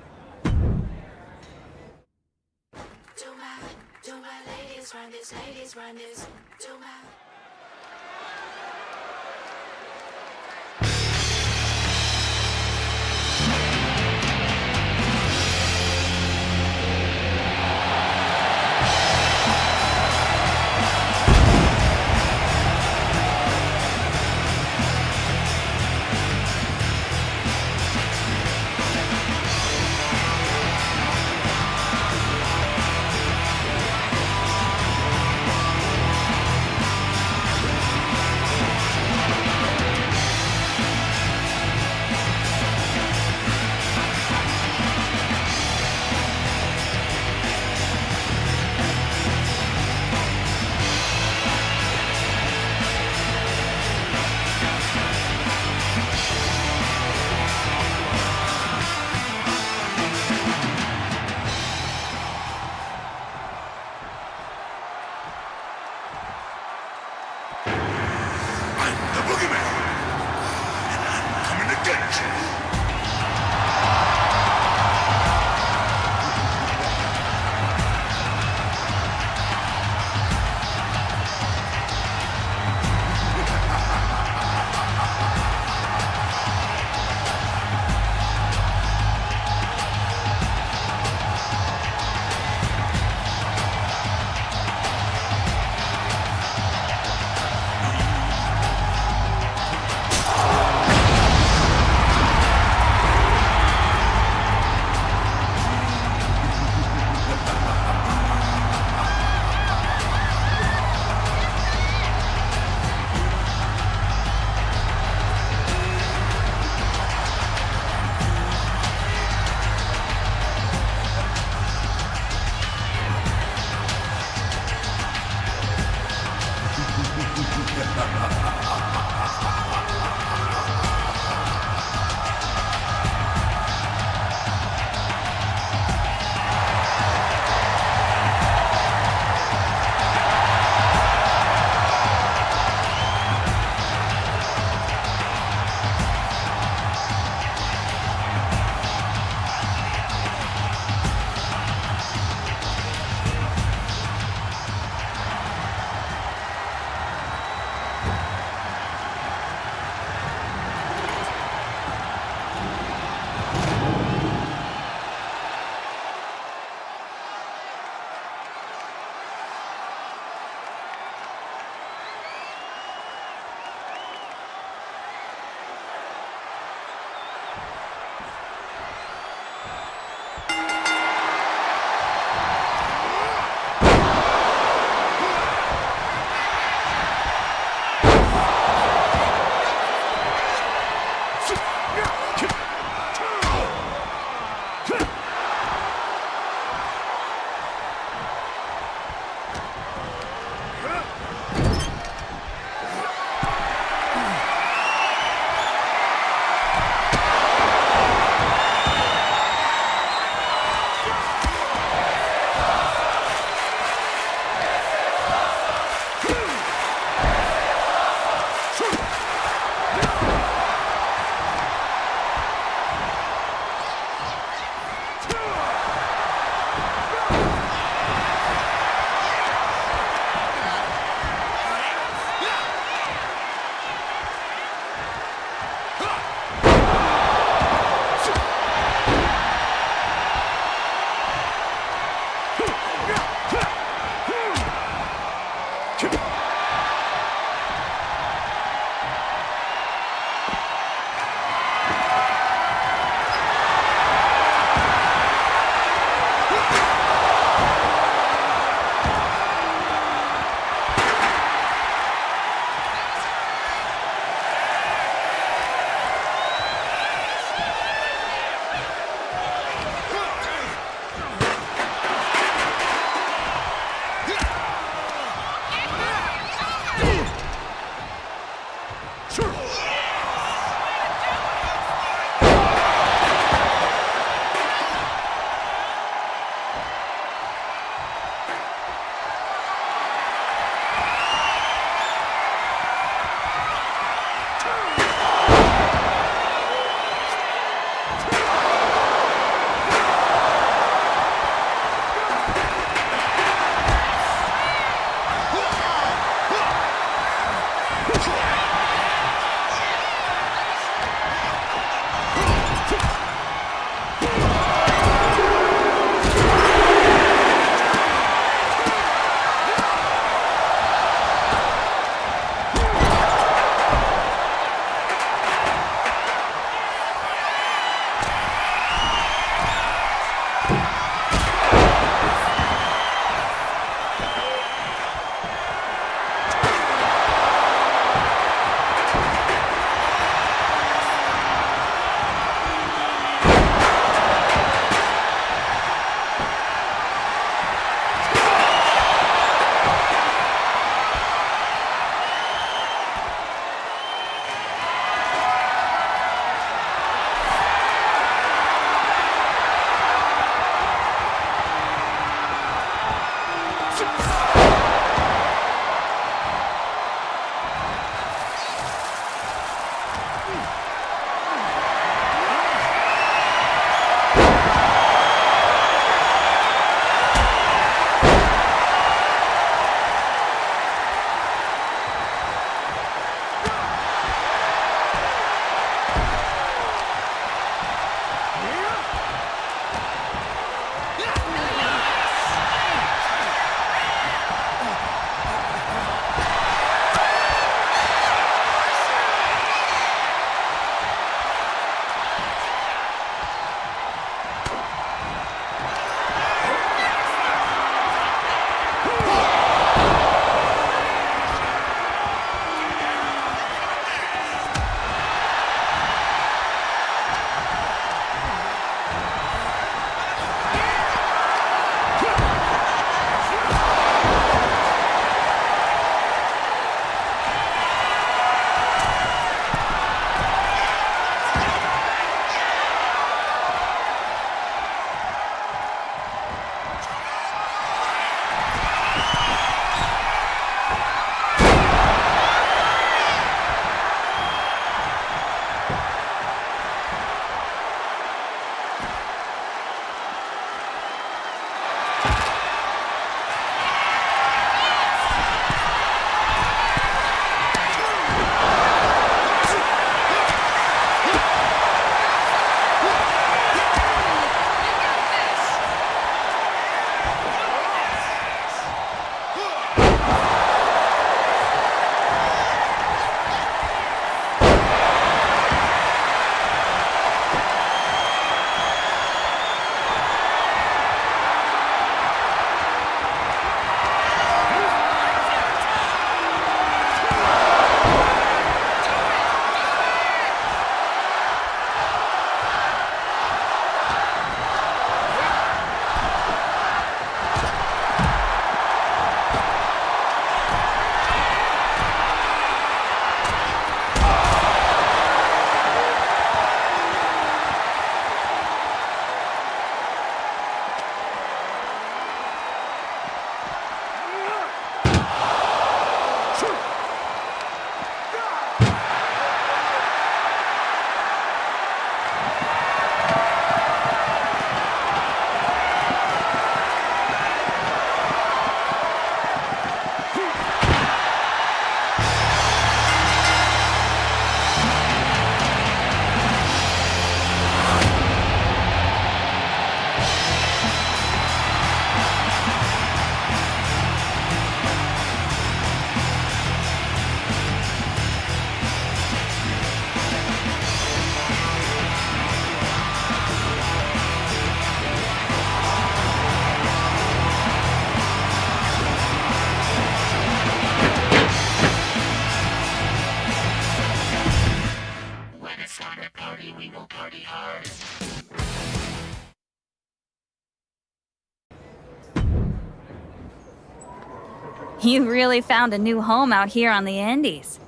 You really found a new home out here on the Indies.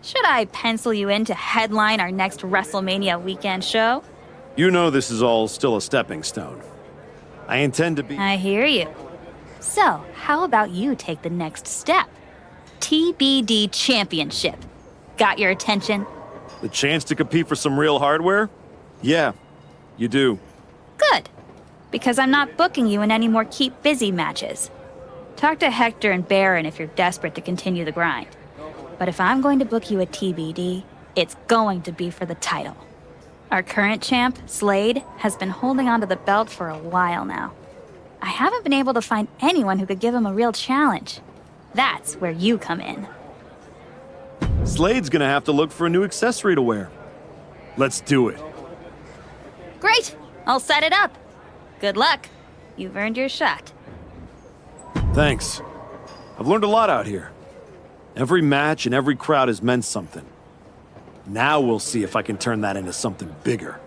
Should I pencil you in to headline our next WrestleMania weekend show? You know this is all still a stepping stone. I intend to be... I hear you. So, how about you take the next step? TBD Championship. Got your attention? The chance to compete for some real hardware? Yeah, you do. Good. Because I'm not booking you in any more keep busy matches. Talk to Hector and Baron if you're desperate to continue the grind. But if I'm going to book you at TBD, it's going to be for the title. Our current champ, Slade, has been holding onto the belt for a while now. I haven't been able to find anyone who could give him a real challenge. That's where you come in. Slade's gonna have to look for a new accessory to wear. Let's do it. Great! I'll set it up. Good luck. You've earned your shot. Thanks. I've learned a lot out here. Every match and every crowd has meant something. Now we'll see if I can turn that into something bigger.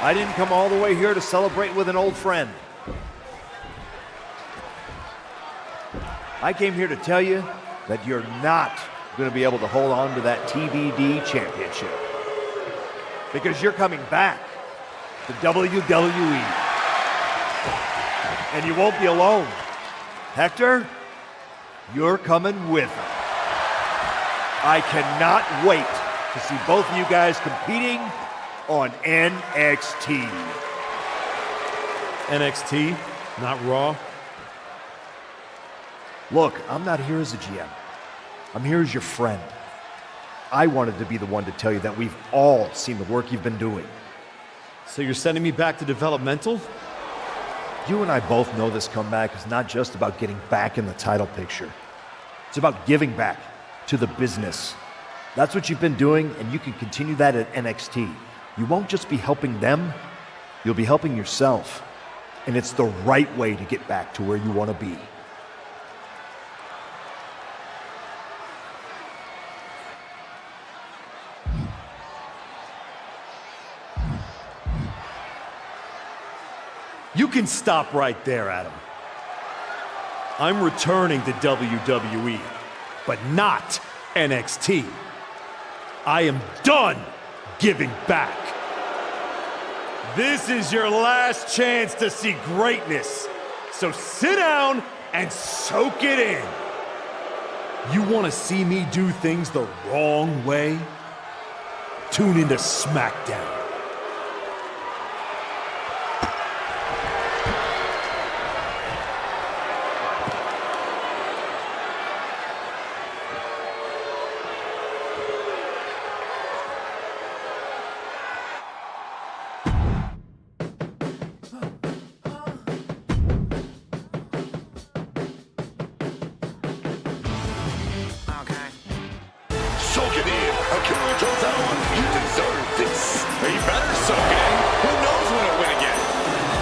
I didn't come all the way here to celebrate with an old friend. I came here to tell you that you're not going to be able to hold on to that TBD championship. Because you're coming back to WWE. And you won't be alone. Hector, you're coming with him. I cannot wait to see both of you guys competing on NXT. NXT, not Raw? Look, I'm not here as a GM. I'm here as your friend. I wanted to be the one to tell you that we've all seen the work you've been doing. So you're sending me back to developmental? You and I both know this comeback is not just about getting back in the title picture. It's about giving back to the business. That's what you've been doing, and you can continue that at NXT. You won't just be helping them, you'll be helping yourself. And it's the right way to get back to where you want to be. You can stop right there, Adam. I'm returning to WWE, but not NXT. I am done giving back. This is your last chance to see greatness. So sit down and soak it in. You want to see me do things the wrong way? Tune into SmackDown. Soak it in. Akira Tozawa, you deserve this. He better soak it in. Who knows when he'll win again?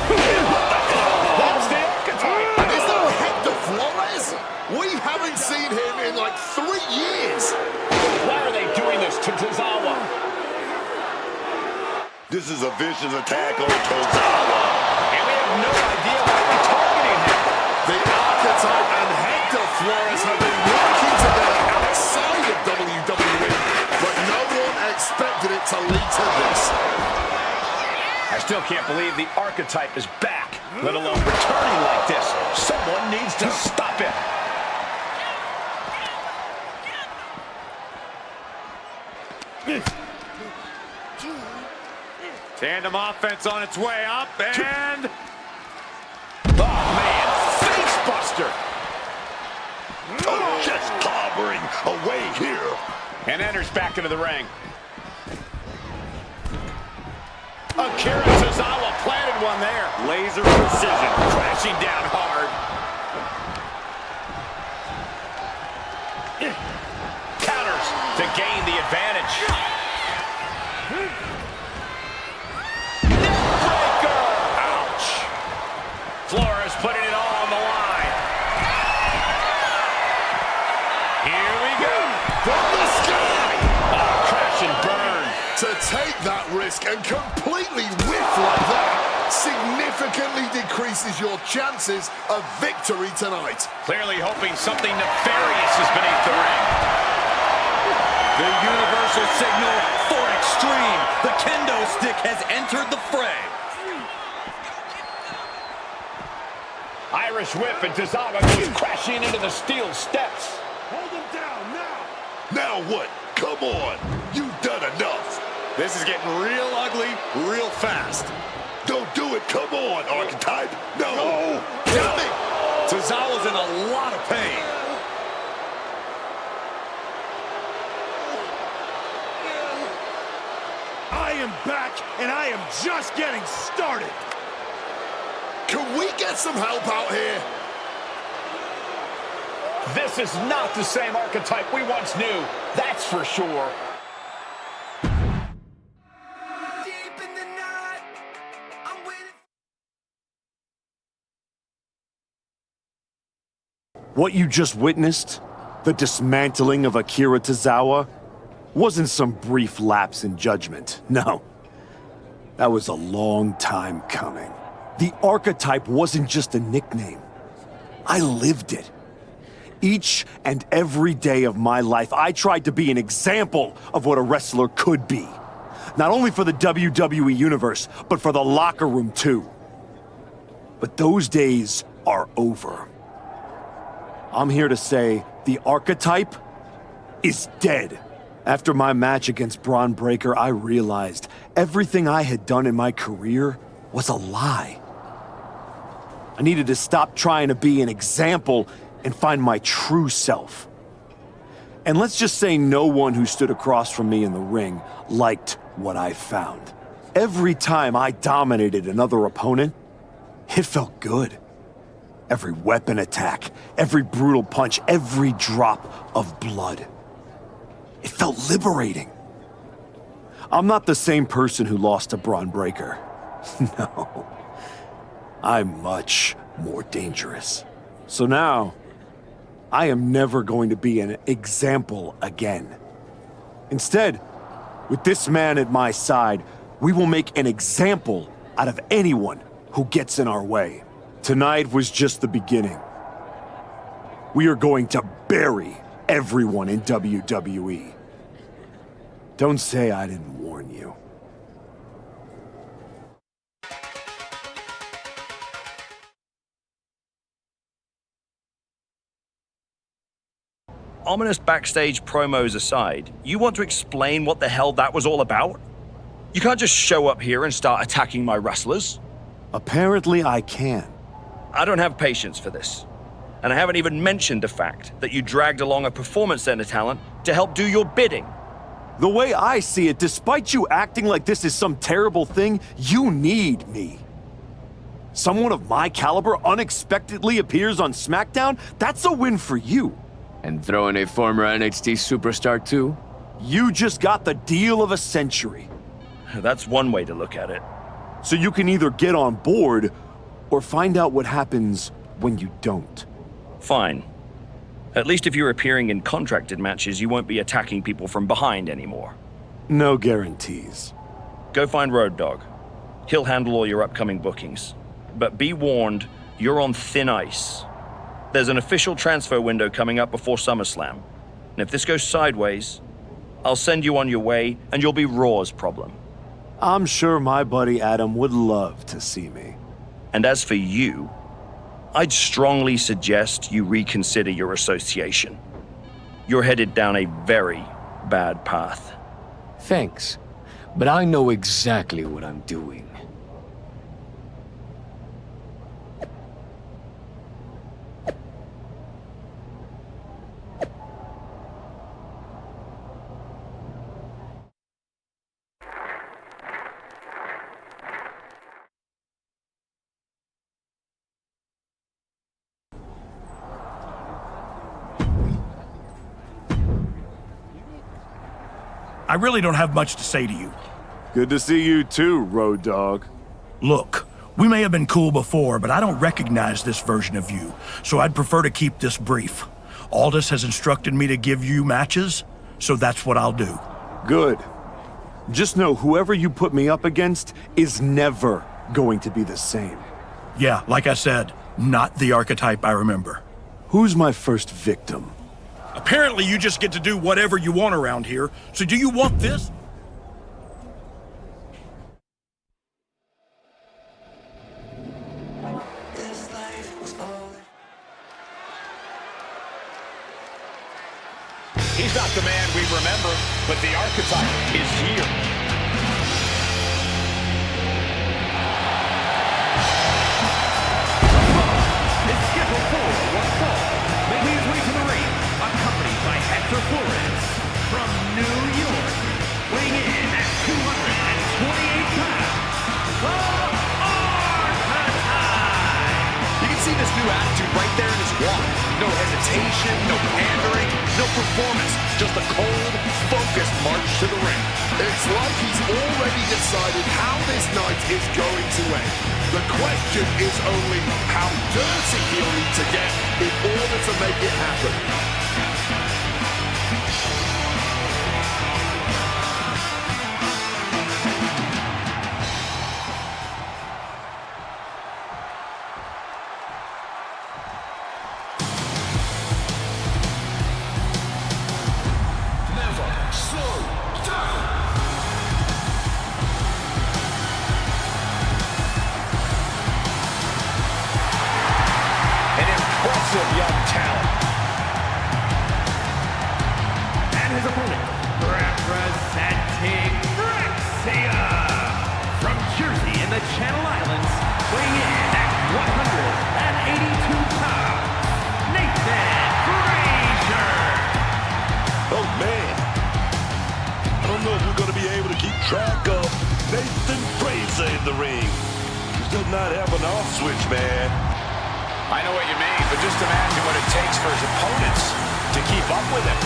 What the hell? That's the archetype. Is that Hector Flores? We haven't seen him in like 3 years. Why are they doing this to Tozawa? This is a vicious attack on Tozawa. And we have no idea why we're targeting him. The archetype and Hector Flores have been working together outside of WWE, but no one expected it to lead to this. I still can't believe the archetype is back, let alone returning like this. Someone needs to stop it. Tandem offense on its way up, and... Oh, man, face buster. Oh, just clobbering away here. And enters back into the ring. Akira Tozawa planted one there. Laser precision, crashing down hard. Counters to gain the advantage. Neckbreaker! Ouch. Flores putting it all on the line. Here we go. From the sky! Oh, crash and burn. To take that risk and completely whiff like that significantly decreases your chances of victory tonight. Clearly hoping something nefarious is beneath the ring. The universal signal for extreme. The kendo stick has entered the fray. Irish whip, and Tozawa goes crashing into the steel steps. Hold him down now. Now what? Come on. You've done enough. This is getting real ugly, real fast. Don't do it. Come on, archetype. No. Damn it! Tozawa's in a lot of pain. I am back, and I am just getting started. Can we get some help out here? This is not the same archetype we once knew. That's for sure. What you just witnessed, the dismantling of Akira Tozawa, wasn't some brief lapse in judgment. No. That was a long time coming. The archetype wasn't just a nickname. I lived it. Each and every day of my life, I tried to be an example of what a wrestler could be. Not only for the WWE Universe, but for the locker room too. But those days are over. I'm here to say the archetype is dead. After my match against Braun Breaker, I realized everything I had done in my career was a lie. I needed to stop trying to be an example and find my true self. And let's just say no one who stood across from me in the ring liked what I found. Every time I dominated another opponent, it felt good. Every weapon attack, every brutal punch, every drop of blood. It felt liberating. I'm not the same person who lost to Braun Breaker. No. I'm much more dangerous. So now, I am never going to be an example again. Instead, with this man at my side, we will make an example out of anyone who gets in our way. Tonight was just the beginning. We are going to bury everyone in WWE. Don't say I didn't warn you. Ominous backstage promos aside, you want to explain what the hell that was all about? You can't just show up here and start attacking my wrestlers. Apparently I can. I don't have patience for this. And I haven't even mentioned the fact that you dragged along a performance center talent to help do your bidding. The way I see it, despite you acting like this is some terrible thing, you need me. Someone of my caliber unexpectedly appears on SmackDown? That's a win for you. And throw in a former NXT superstar too? You just got the deal of a century. That's one way to look at it. So you can either get on board or find out what happens when you don't. Fine. At least if you're appearing in contracted matches, you won't be attacking people from behind anymore. No guarantees. Go find Road Dogg. He'll handle all your upcoming bookings. But be warned, you're on thin ice. There's an official transfer window coming up before SummerSlam. And if this goes sideways, I'll send you on your way and you'll be Raw's problem. I'm sure my buddy Adam would love to see me. And as for you, I'd strongly suggest you reconsider your association. You're headed down a very bad path. Thanks, but I know exactly what I'm doing. I really don't have much to say to you. Good to see you too, Road Dogg. Look, we may have been cool before, but I don't recognize this version of you, so I'd prefer to keep this brief. Aldous has instructed me to give you matches, so that's what I'll do. Good. Just know whoever you put me up against is never going to be the same. Yeah, like I said, not the archetype I remember. Who's my first victim? Apparently you just get to do whatever you want around here, so do you want this? He's not the man we remember, but the archetype is here. It's scheduled for one fall, making his way to the ring, accompanied by Hector Flores from New York, weighing in at 228 pounds, the Archetype! You can see this new attitude right there in his walk. No hesitation, no pandering, no performance, just a cold, focused march to the ring. It's like he's already decided how this night is going to end. The question is only how dirty he'll need to get in order to make it happen. does not have an off switch, man. I know what you mean, but just imagine what it takes for his opponents to keep up with him.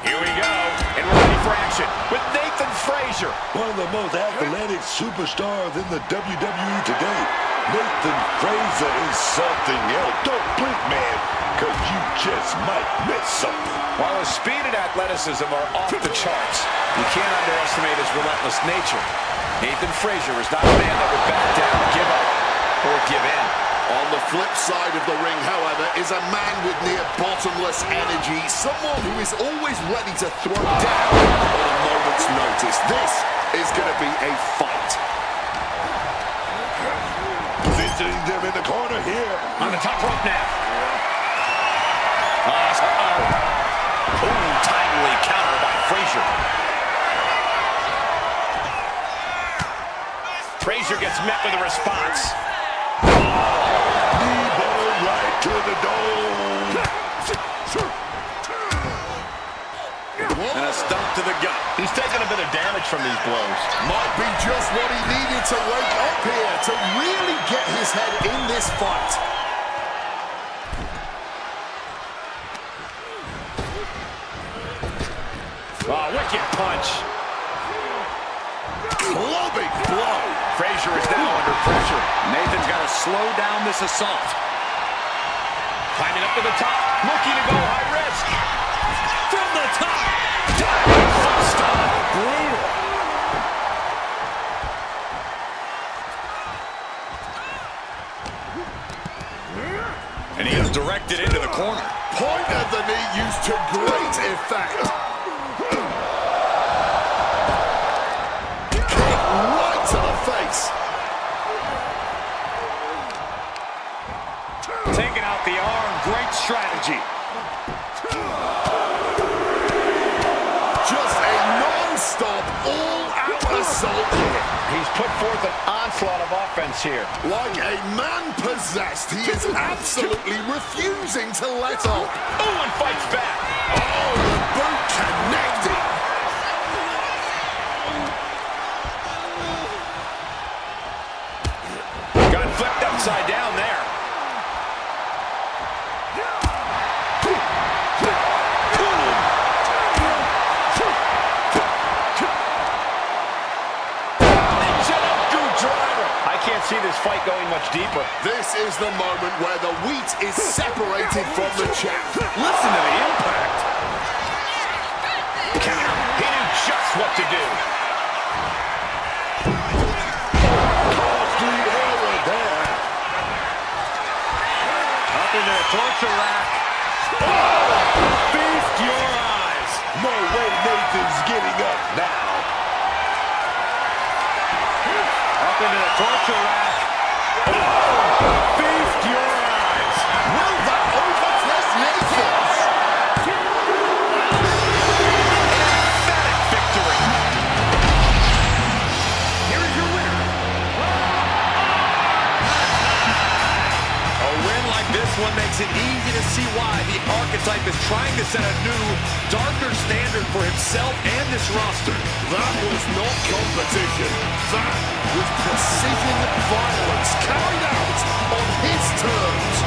Here we go, and we're ready for action with Nathan Frazier. One of the most athletic superstars in the WWE today. Nathan Frazier is something else. Don't blink, man, because you just might miss something. While his speed and athleticism are off the charts, you can't underestimate his relentless nature. Nathan Frazier is not a man that would back down, give up, or give in. On the flip side of the ring, however, is a man with near bottomless energy, someone who is always ready to throw down on a moment's notice. This is going to be a fight. Positioning them in the corner here. On the top rope now. Timely counter by Frazier. Frazier gets met with a response. Right to the dome. And a stomp to the gut. He's taking a bit of damage from these blows. Might be just what he needed to wake up here to really get his head in this fight. Oh, wicked punch. Clubbing blow. Frazier is now under pressure. Nathan's got to slow down this assault. Climbing up to the top, looking to go high risk. From the top. Diving style. Brutal. And he is directed into the corner. Point of the knee used to great effect. Right to the face. Taking out the arm, great strategy. Just a non-stop, all-out assault here. He's put forth an onslaught of offense here. Like a man possessed, he is absolutely refusing to let up. Oh, and fights back. Oh, the boot connecting. Got flipped upside down there. I can't see this fight going much deeper. This is the moment where the wheat is separated from the chaff. Listen to the impact. Counter. He knew just what to do. Costly error there. Up into the torture rack. Oh! Feast your eyes. No way Nathan's getting up now. Up into the torture rack. Oh! Feast your eyes. Will that overtake Nathan's? Emphatic victory. Here is your winner. A win like this one makes it easy to see why the Archetype is trying to set a new, darker standard for himself and this roster. That was not competition. That was precision violence carried out on his terms.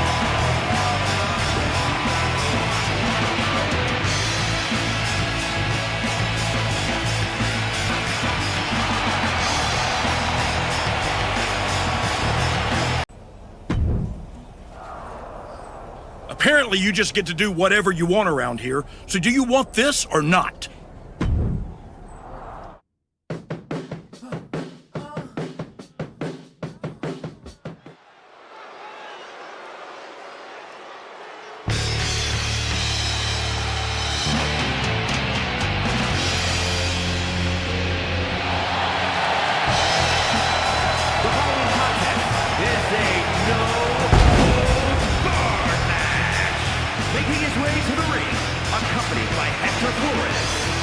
Apparently, you just get to do whatever you want around here. So do you want this or not? Making his way to the ring, accompanied by Hector Flores,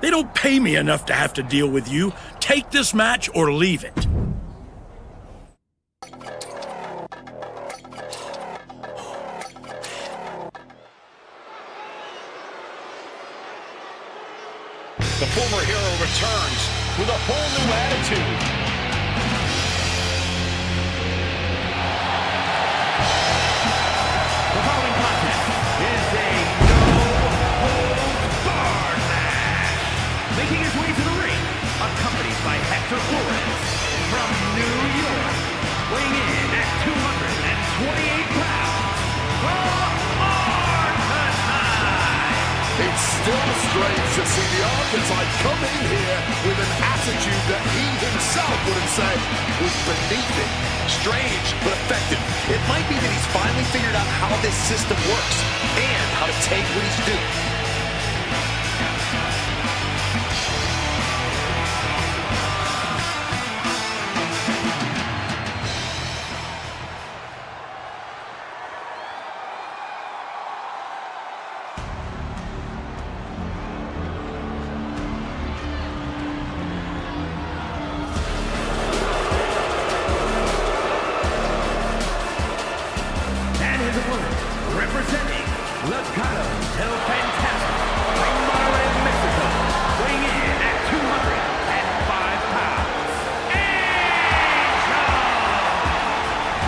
They don't pay me enough to have to deal with you. Take this match or leave it. The former hero returns with a whole new attitude. The following contest is a no-holds-barred match. Making his way to the ring, accompanied by Hector Flores from New York, weighing in at 228 pounds, the Archetype. It's still strange to see the Archetype come in here with an attitude that he himself would have said was beneath it. Strange, but effective. It might be that he's finally figured out how this system works and how to take what he's due. Representing Legado del Fantasma from Monterrey, Mexico, weighing in at 205 pounds, Angel!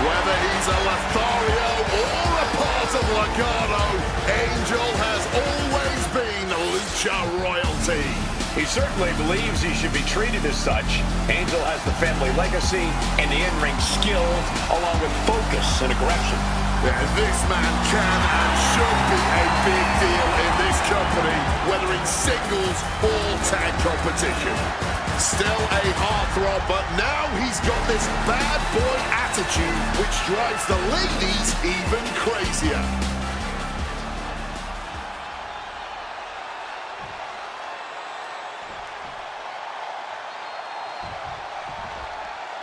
Whether he's a Lothario or a part of Legado, Angel has always been lucha royalty. He certainly believes he should be treated as such. Angel has the family legacy and the in-ring skills, along with focus and aggression. Yeah, this man can and should be a big deal in this company, whether in singles or tag competition. Still a heartthrob, but now he's got this bad boy attitude, which drives the ladies even crazier.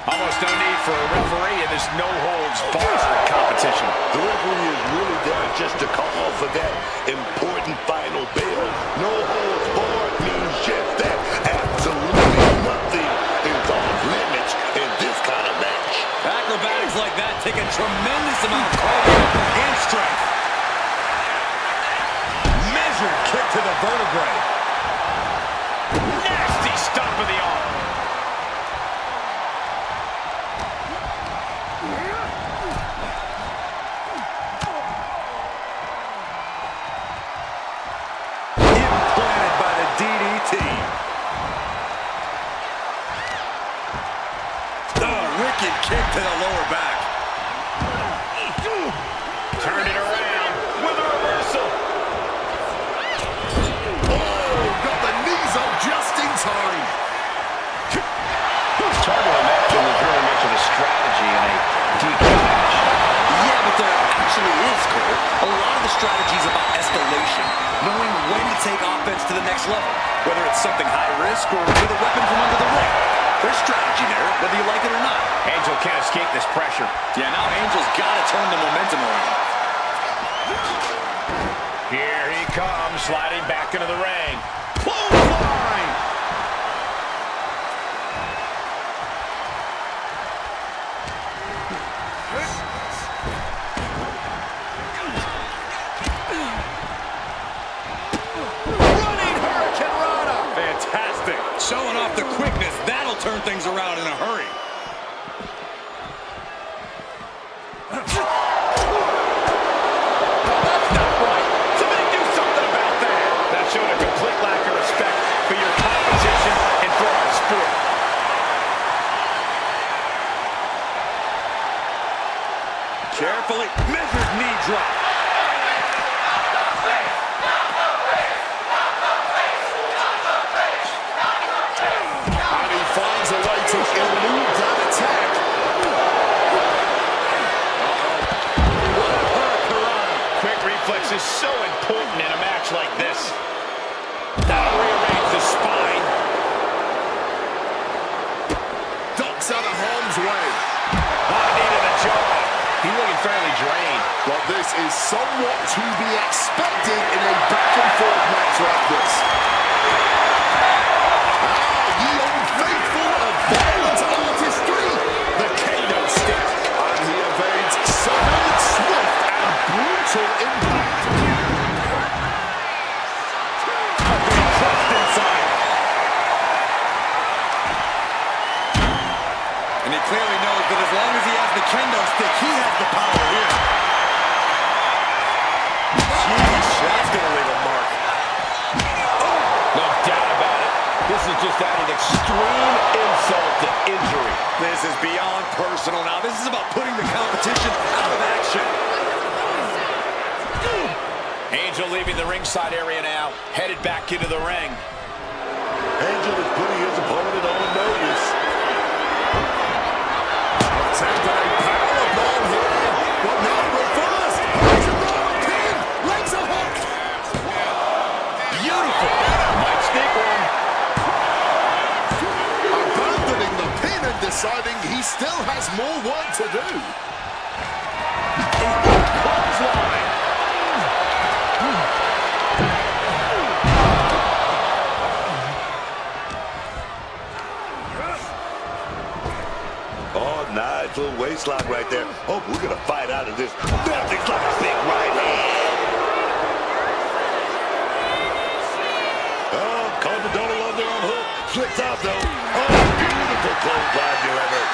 Almost no need for a referee in this no-holds-barred competition. The referee is really there just to call for that important final bell. No holds barred means just that. Absolutely nothing is off limits in this kind of match. Acrobatics like that take a tremendous amount of cardio and strength. Measured kick to the vertebrae. Nasty stomp of the arm. Implanted by the DDT. Oh, wicked kick to the lower back. Turn it around with a reversal. Oh, got the knees up just in time. It's hard to imagine there's really much of a strategy in a DQ match. Yeah, but there actually is, Cole. A lot of the strategy is about escalation, knowing when to take offense to the next level, whether it's something high risk or with a weapon from under the ring. There's strategy there, whether you like it or not. Angel can't escape this pressure. Yeah, now Angel's got to turn the momentum around. Here he comes, sliding back into the ring. Clothesline! Running Hurricanrana! Fantastic. Showing off the quickness. That'll turn things around in a hurry. That showed a complete lack of respect for your competition and for our sport. Carefully measured knee drop. And he finds a way to elude that attack. Quick reflex is so important in a match like this. That'll rearrange the spine. Ducks out of harm's way. Knee to the jaw. He's looking fairly drained. But this is somewhat to be expected in a back-and-forth match like this. kendo stick. He has the power here. Jeez, that's going to leave a mark. No doubt about it. This is just adding extreme insult to injury. This is beyond personal now. This is about putting the competition out of action. Angel leaving the ringside area now, headed back into the ring. Angel is putting his opponent on notice. Attempting a powerbomb here, but not reversed. It's a rolling pin. Legs are hooked. Beautiful. Might sneak one. Abandoning the pin and deciding he still has more work to do. Clothesline. Oh, nice little waist lock right there. Oh, we're going to fight out of this. Nothing's like a big right hand. Oh, caught the double underarm hook. Slips out, though. Oh, beautiful clothesline delivered.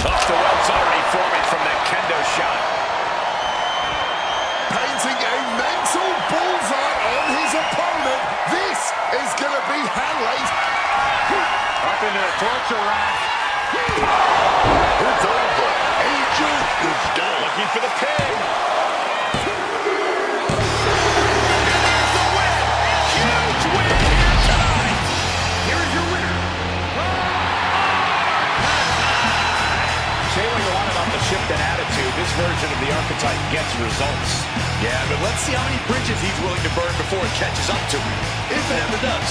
Off the ropes already forming from that kendo shot. Painting a mental bullseye on his opponent. This is going to be hell late. Up into the torture rack. It's over. Angel is done. Looking for the pin. Huge win here tonight. Here is your winner. Say what you want about the shift in attitude. This version of the archetype gets results. Yeah, but let's see how many bridges he's willing to burn before it catches up to him. If it ever does.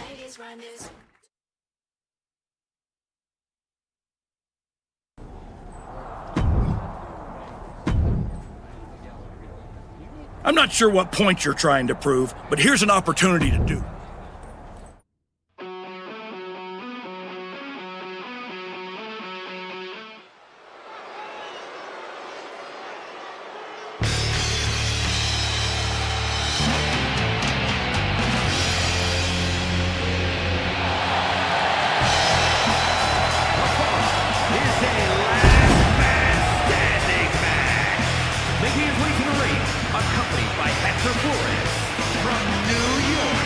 Ladies, run this. I'm not sure what point you're trying to prove, but here's an opportunity to do. Making his way to the ring, accompanied by Hector Flores from New York,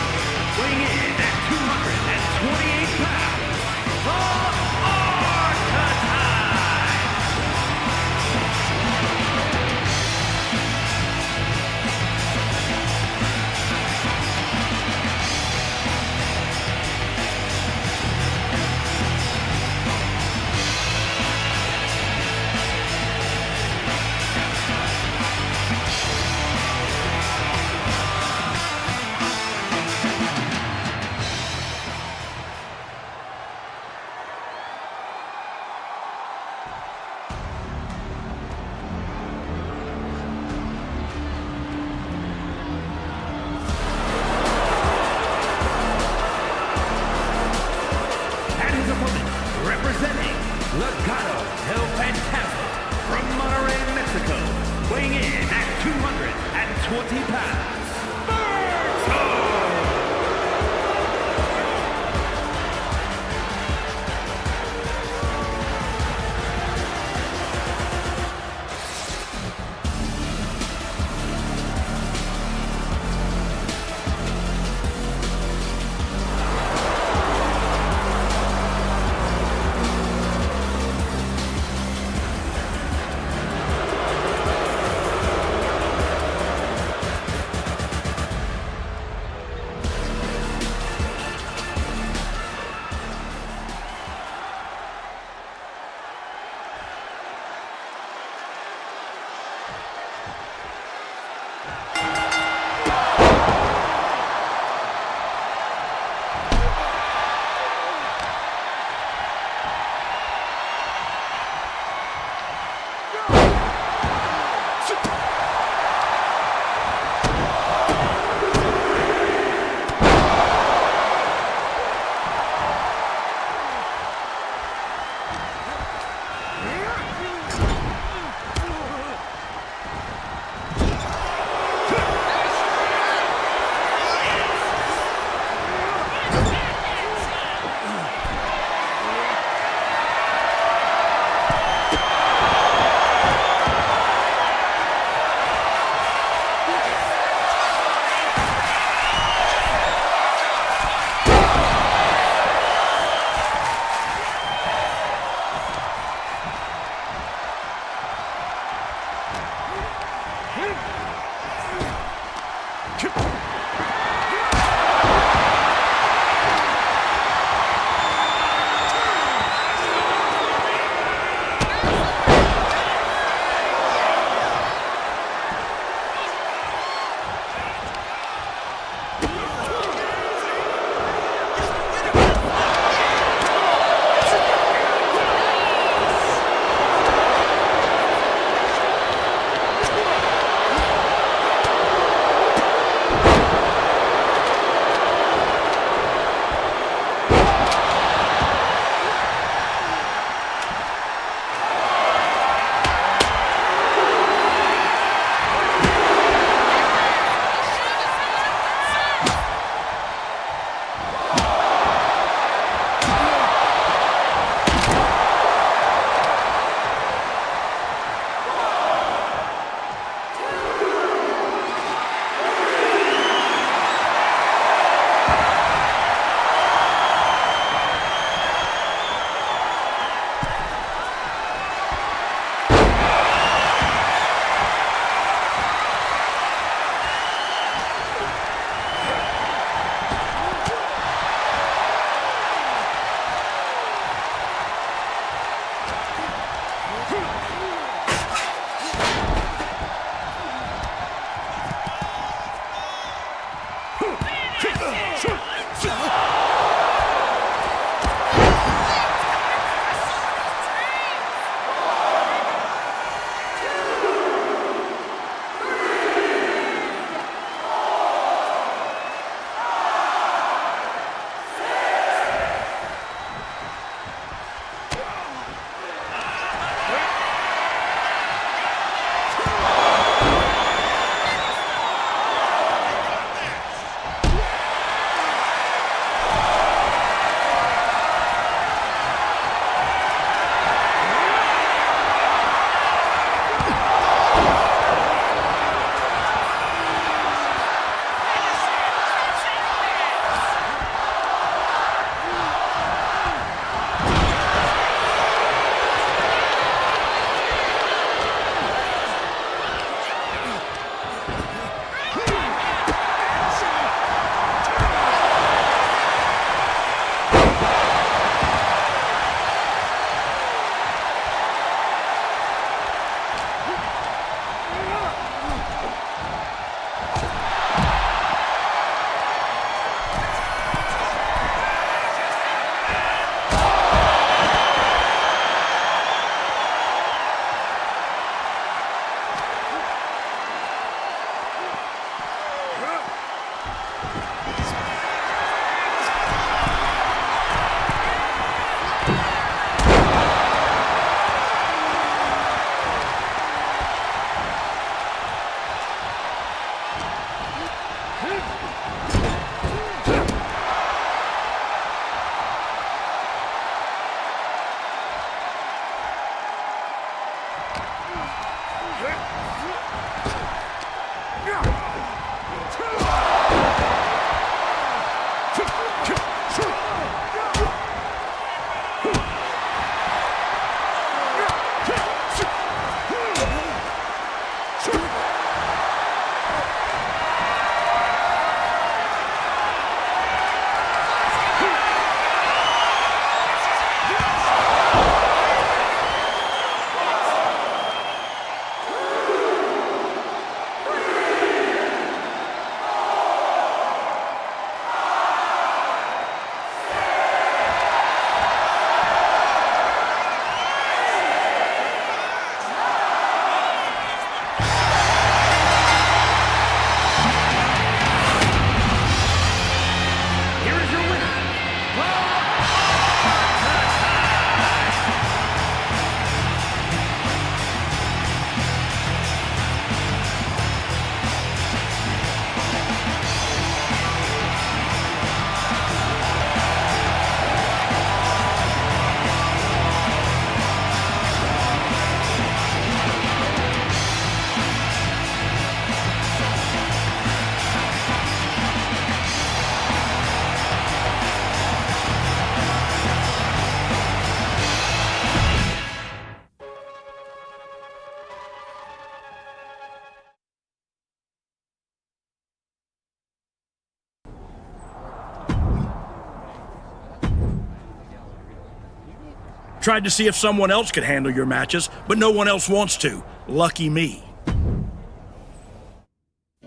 Tried to see if someone else could handle your matches, but no one else wants to. Lucky me.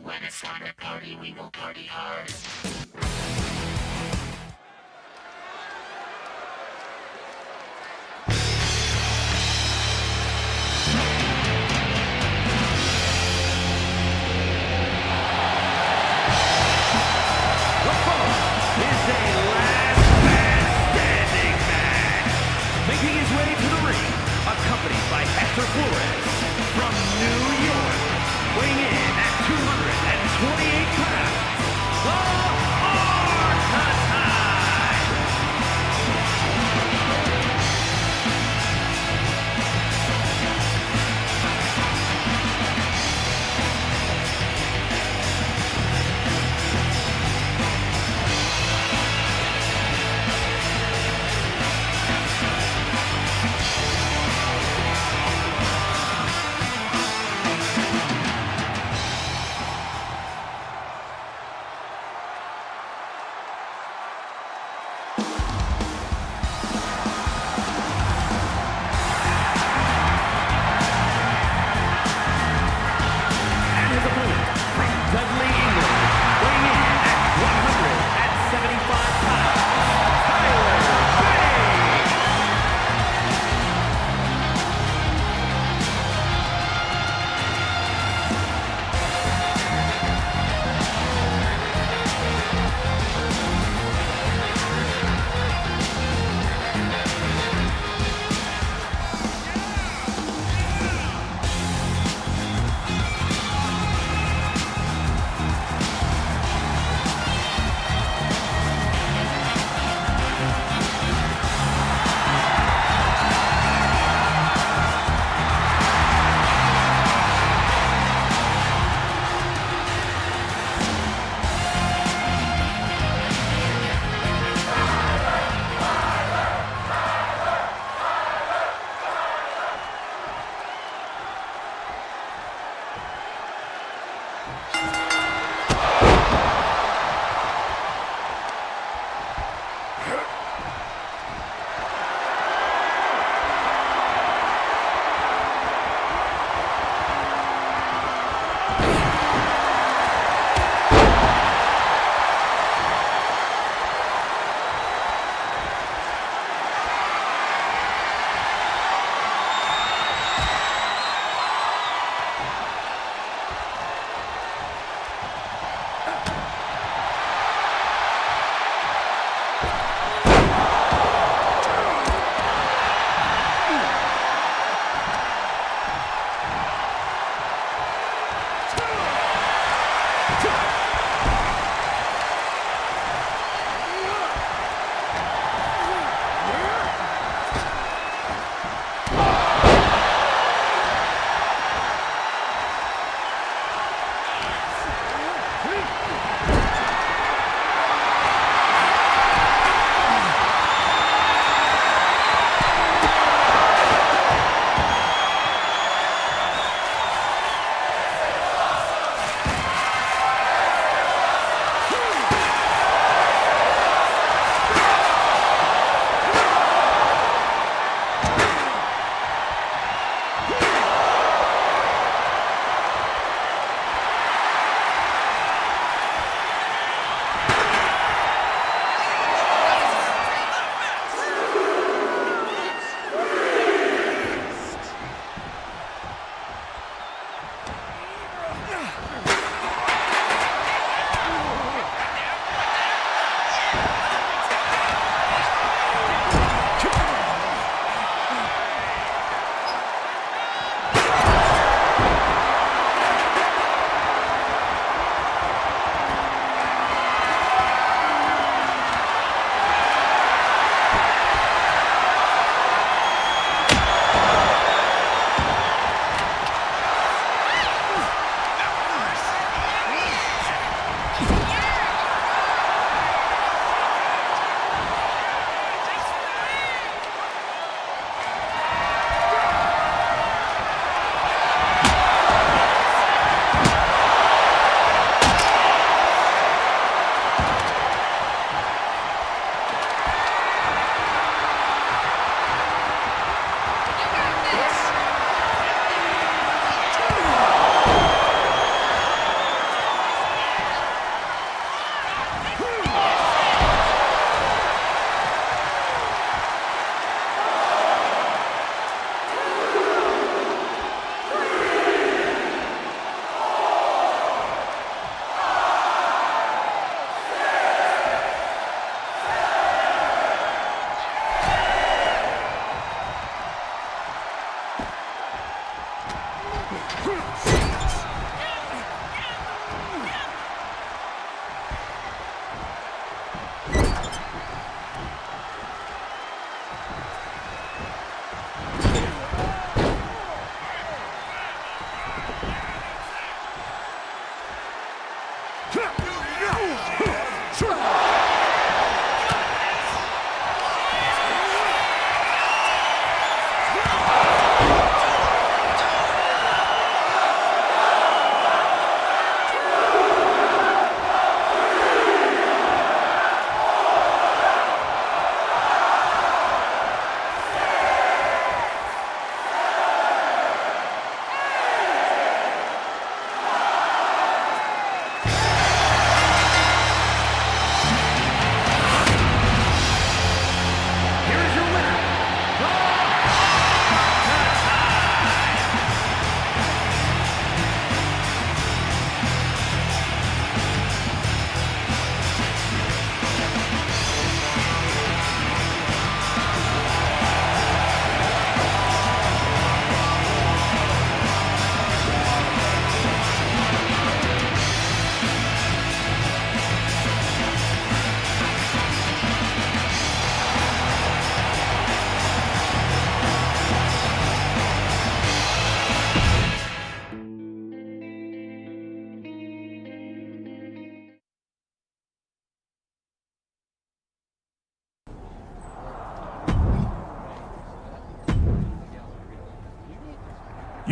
When it's time to party, we will party hard. Making his way to the ring, accompanied by Hector Flores from New York, weighing in at 228 pounds, the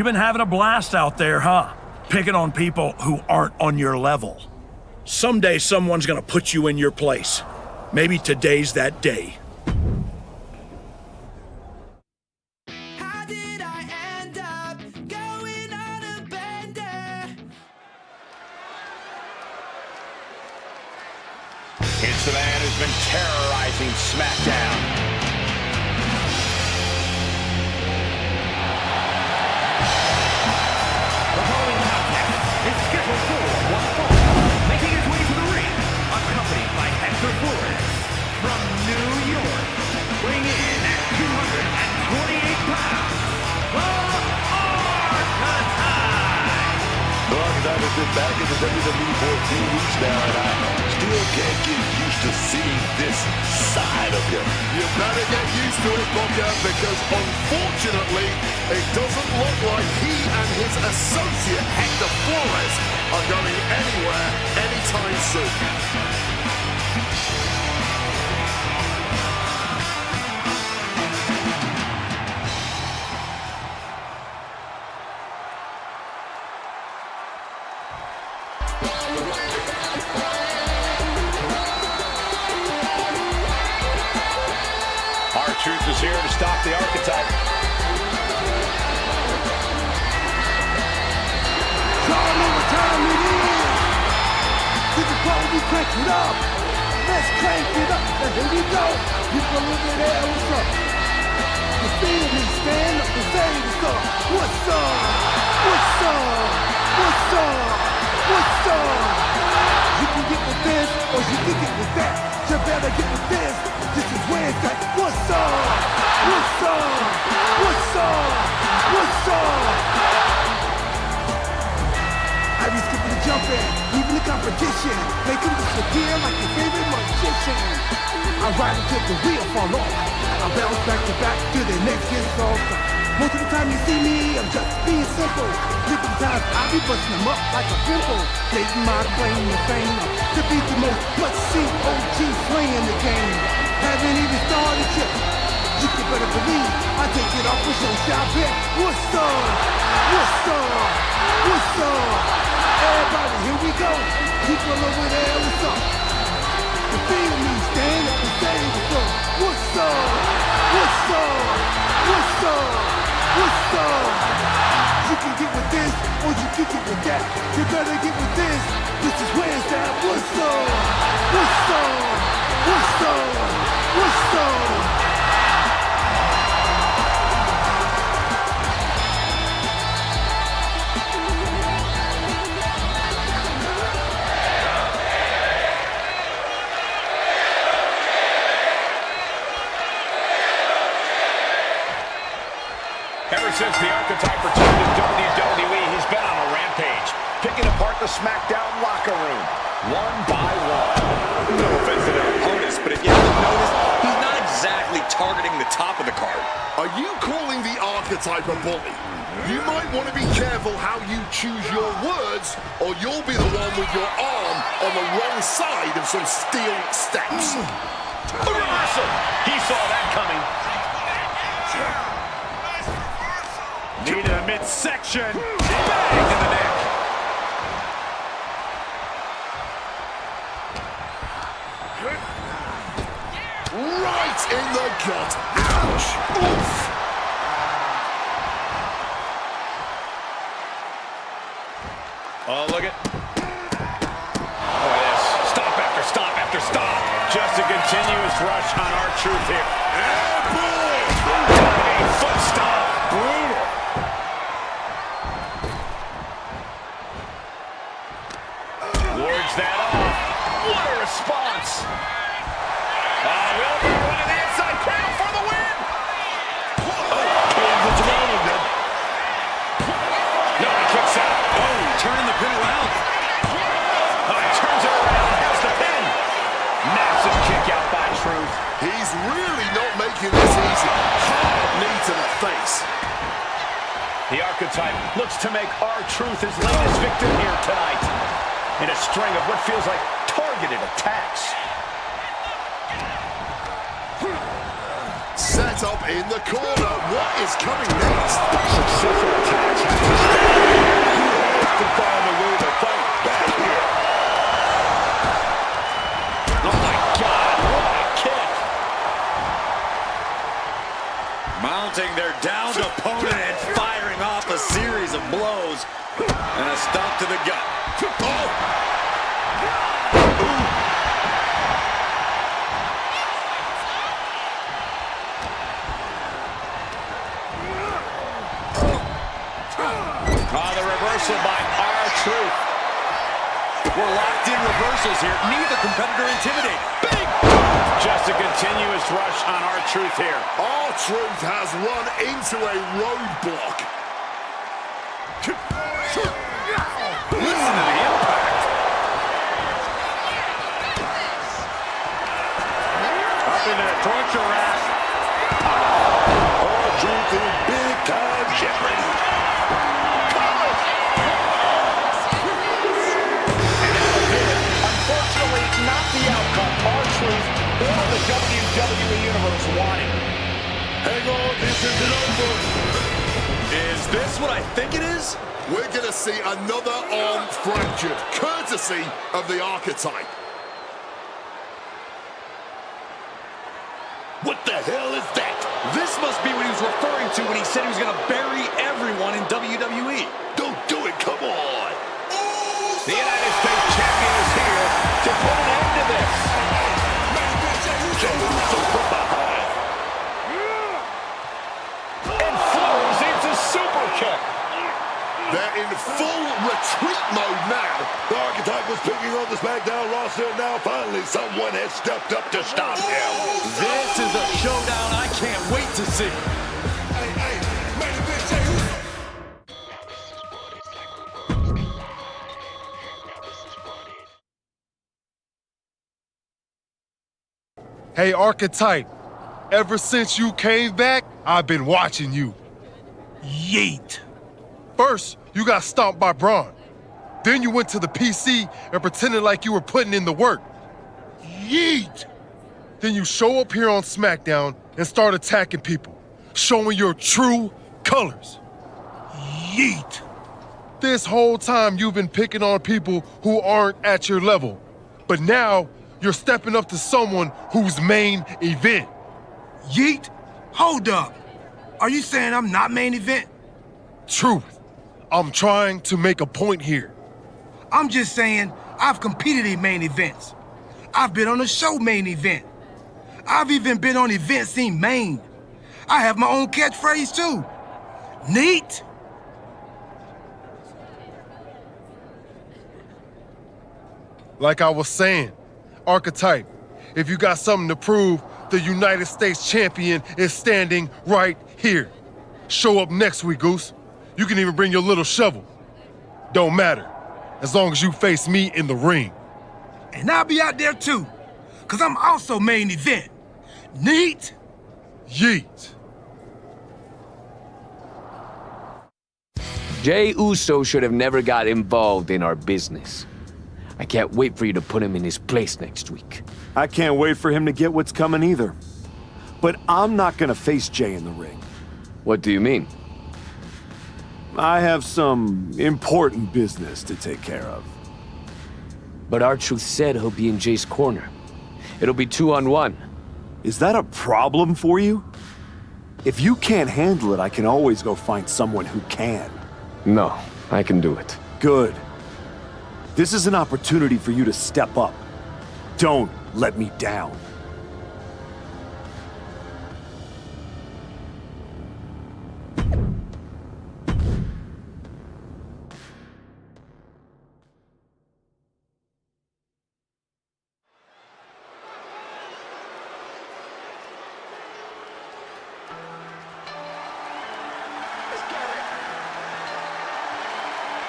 You've been having a blast out there, huh? Picking on people who aren't on your level. Someday someone's gonna put you in your place. Maybe today's that day. How did I end up going on a bender? It's the man who's been terrorizing SmackDown. The following contest is scheduled for one fall. Making his way to the ring, accompanied by Hector Flores. From New York, weighing in at 228 pounds, the Archetype! The Archetype has been back in the WWE for a few weeks now, and I still can't get used to seeing this side of him. You better get used to it, Booker, because unfortunately, it doesn't look like he and his associate Hector Flores are going anywhere anytime soon. R-Truth is here to stop the Archetype. Y'all know what time it is. This is what we crank it up. Let's crank it up. And here we go. People over there, what's up? You feel me? Stand up and say what's up. What's up? What's up? What's up? What's up? You can get with this or you can get with that. You better get with this. This is where it's at. What's up? What's up? What's up? What's up? I be skipping and jumping, even the competition. Make them disappear like your favorite magician. I ride until the wheel fall off. I bounce back to back till the next gets off. Most of the time you see me, I'm just being simple. Different times I be busting them up like a pimple. Taking my claim to fame to be the most must-see OG playing the game. Haven't even started yet. You can better believe I take it off with your shop here. What's up? What's up? What's up? Everybody, here we go. People over there, what's up? You feel me? Stand up and say what's up. What's up? What's up? What's up? What's up? You can get with this or you can get with that. You better get with this. This is where it's at. What's up? What's up? What's up? What's up? Ever since the Archetype returned to WWE, he's been on a rampage, picking apart the SmackDown locker room, one by one. No offense to their opponents, but if you haven't noticed, he's not exactly targeting the top of the card. Are you calling the Archetype a bully? You might want to be careful how you choose your words, or you'll be the one with your arm on the wrong side of some steel steps. A reversal! He saw that coming. Knee to the midsection. Bang in the neck. Right in the gut. Ouch! Oof! Oh, look at. Look at this. Stop after stop after stop. Just a continuous rush on R-Truth here. A foot stomp. Brutal. Wards that off. What a response. Wheelbarrow into the inside crown for the win. Cleans the throne again. No, he kicks out. Oh, turning the pin around. Oh, he turns it around. Has the pin. Massive kick out by Truth. He's really not making this easy. Hard knee to the face. The Archetype looks to make R-Truth his latest victim here tonight in a string of what feels like targeted attacks. Set up in the corner. What is coming next? Successful attacks have to stop. He has to find a way to fight back here. Oh my God, what a kick. Mounting their downed opponent and firing off a series of blows. And a stomp to the gut. Oh! The reversal by R-Truth. We're locked in reversals here. Neither competitor intimidated. Big! Just a continuous rush on R-Truth here. R-Truth has run into a roadblock. Listen to the impact. Up into the torture rack. R-Truth in big time jeopardy. Unfortunately, not the outcome R-Truth or the WWE Universe wanted. Hang on, this isn't over. Is this what I think it is? We're going to see another arm fractured, courtesy of the Archetype. What the hell is that? This must be what he was referring to when he said he was going to bury everyone in WWE. Don't do it, come on. The United States Champion is here to put an end to this. Jey Uso from behind. And flows into super kick. They're in full retreat mode now. The Archetype was picking on the SmackDown roster, and now finally someone has stepped up to stop him. This is a showdown I can't wait to see. Hey, Archetype, ever since you came back, I've been watching you. Yeet. First, you got stomped by Braun. Then you went to the PC and pretended like you were putting in the work. Yeet. Then you show up here on SmackDown and start attacking people, showing your true colors. Yeet. This whole time you've been picking on people who aren't at your level, but now you're stepping up to someone who's main event. Yeet? Hold up. Are you saying I'm not main event? Truth. I'm trying to make a point here. I'm just saying I've competed in main events. I've been on a show main event. I've even been on events in Maine. I have my own catchphrase too. Neat. Like I was saying, Archetype, if you got something to prove, the United States champion is standing right here. Show up next week, Goose. You can even bring your little shovel. Don't matter, as long as you face me in the ring. And I'll be out there too, because I'm also main event. Neat? Yeet. Jey Uso should have never got involved in our business. I can't wait for you to put him in his place next week. I can't wait for him to get what's coming either. But I'm not gonna face Jey in the ring. What do you mean? I have some important business to take care of. But R-Truth said he'll be in Jey's corner. It'll be 2-on-1. Is that a problem for you? If you can't handle it, I can always go find someone who can. No, I can do it. Good. This is an opportunity for you to step up. Don't let me down.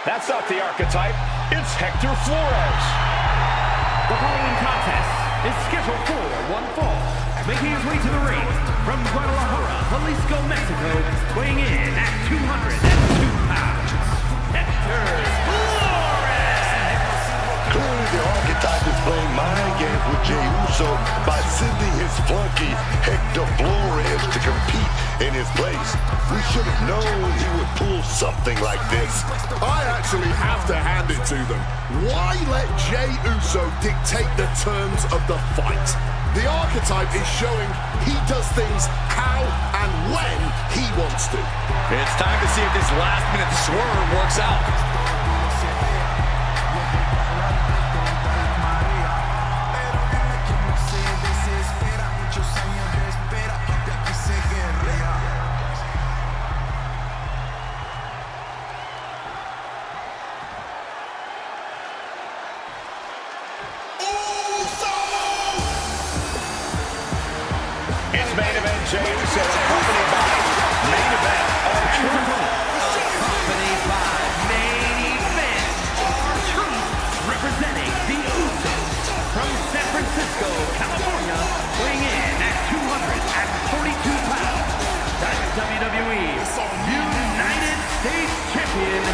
That's not the Archetype. It's Hector Flores. The following contest is scheduled for one fall. Making his way to the ring from Guadalajara, Jalisco, Mexico, weighing in at 202 pounds, Hector Flores. Clearly, the Archetype is playing mind games with Jey Uso by sending his flunky Hector Flores to compete in his place. We should have known he would pull something like this. I actually have to hand it to them. Why let Jey Uso dictate the terms of the fight? The archetype is showing he does things how and when he wants to. It's time to see if this last-minute swerve works out. It's main event Jey Uso accompanied by main event R-Truth. Accompanied by main event R-Truth, representing the Usos from San Francisco, California, weighing in at 242 pounds. WWE United States Champion.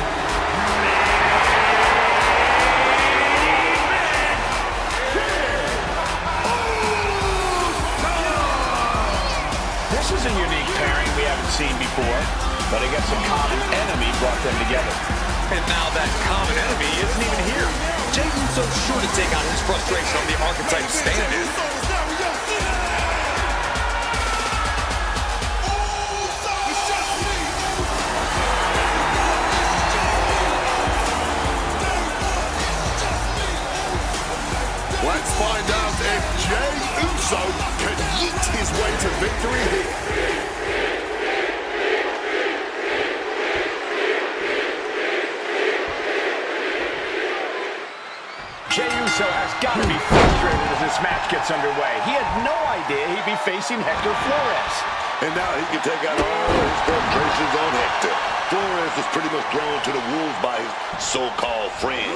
This is a unique pairing we haven't seen before, but I guess a common enemy brought them together. And now that common enemy isn't even here. Jey Uso's sure to take out his frustration on the archetype stand-in. Let's find out if Jey Uso can yeet his way to victory here. Jey Uso has got to be frustrated as this match gets underway. He had no idea he'd be facing Hector Flores. And now he can take out all his frustrations on Hector. Flores is pretty much thrown to the wolves by his so-called friend.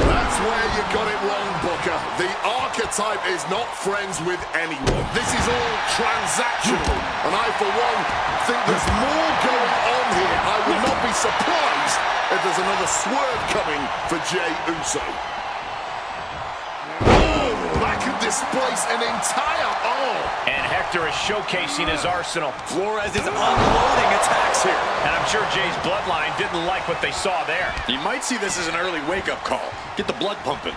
That's where you got it wrong, Booker. The archetype is not friends with anyone. This is all transactional. And I, for one, think there's more going on here. I would not be surprised if there's another swerve coming for Jey Uso. Oh, that could displace an entire arm. And Hector is showcasing his arsenal. Flores is unloading attacks here. And I'm sure Jey's bloodline didn't like what they saw there. You might see this as an early wake-up call. Get the blood pumping.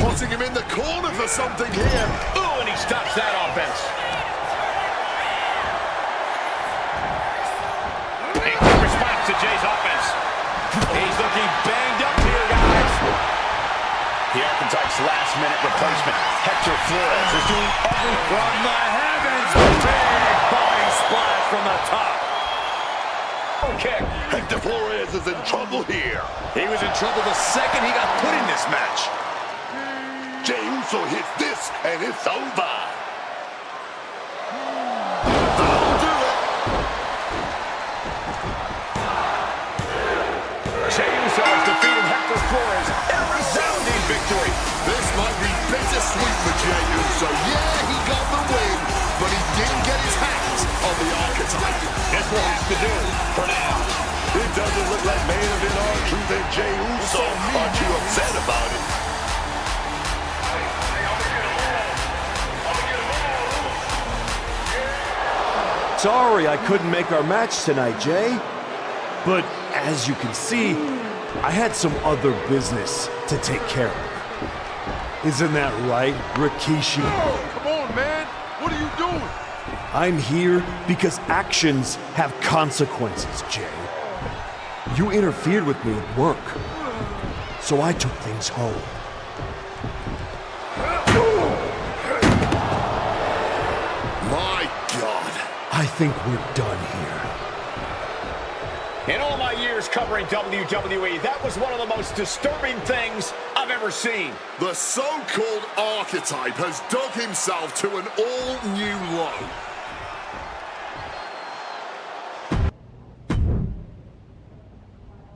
Putting him in the corner for something here. Ooh, and he stops that offense. A quick response to Jey's offense. He's looking banged up here, guys. The Archetype's last-minute replacement, Hector Flores, is doing everything from the heavens. Big body splash from the top. Okay, Hector Flores is in trouble here. He was in trouble the second he got put in this match. Jey Uso hits this, and it's over. That'll do it. Jey Uso has defeated Hector Flores in a resounding victory. This might be bittersweet for Jey Uso. Yeah, he got the win, but he didn't get his hands on the archetype. This will have to do for now. It doesn't look like main event R-Truth and Jey Uso are too upset about it. Sorry I couldn't make our match tonight, Jey. But as you can see, I had some other business to take care of. Isn't that right, Rikishi? Oh, come on, man. What are you doing? I'm here because actions have consequences, Jey. You interfered with me at work, so I took things home. My God. I think we're done here. In all my years covering WWE, that was one of the most disturbing things I've ever seen. The so-called archetype has dug himself to an all-new low.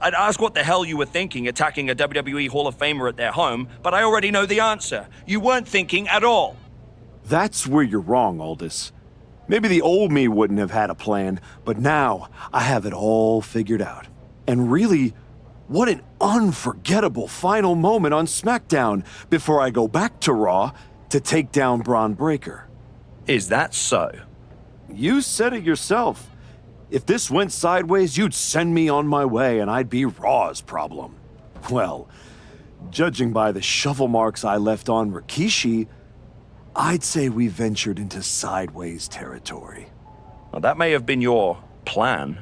I'd ask what the hell you were thinking attacking a WWE Hall of Famer at their home, but I already know the answer. You weren't thinking at all. That's where you're wrong, Aldous. Maybe the old me wouldn't have had a plan, but now I have it all figured out. And really, What an unforgettable final moment on SmackDown before I go back to Raw to take down Braun Breaker. Is that so? You said it yourself. If this went sideways, you'd send me on my way and I'd be Raw's problem. Well, judging by the shovel marks I left on Rikishi, I'd say we ventured into sideways territory. Well, that may have been your plan,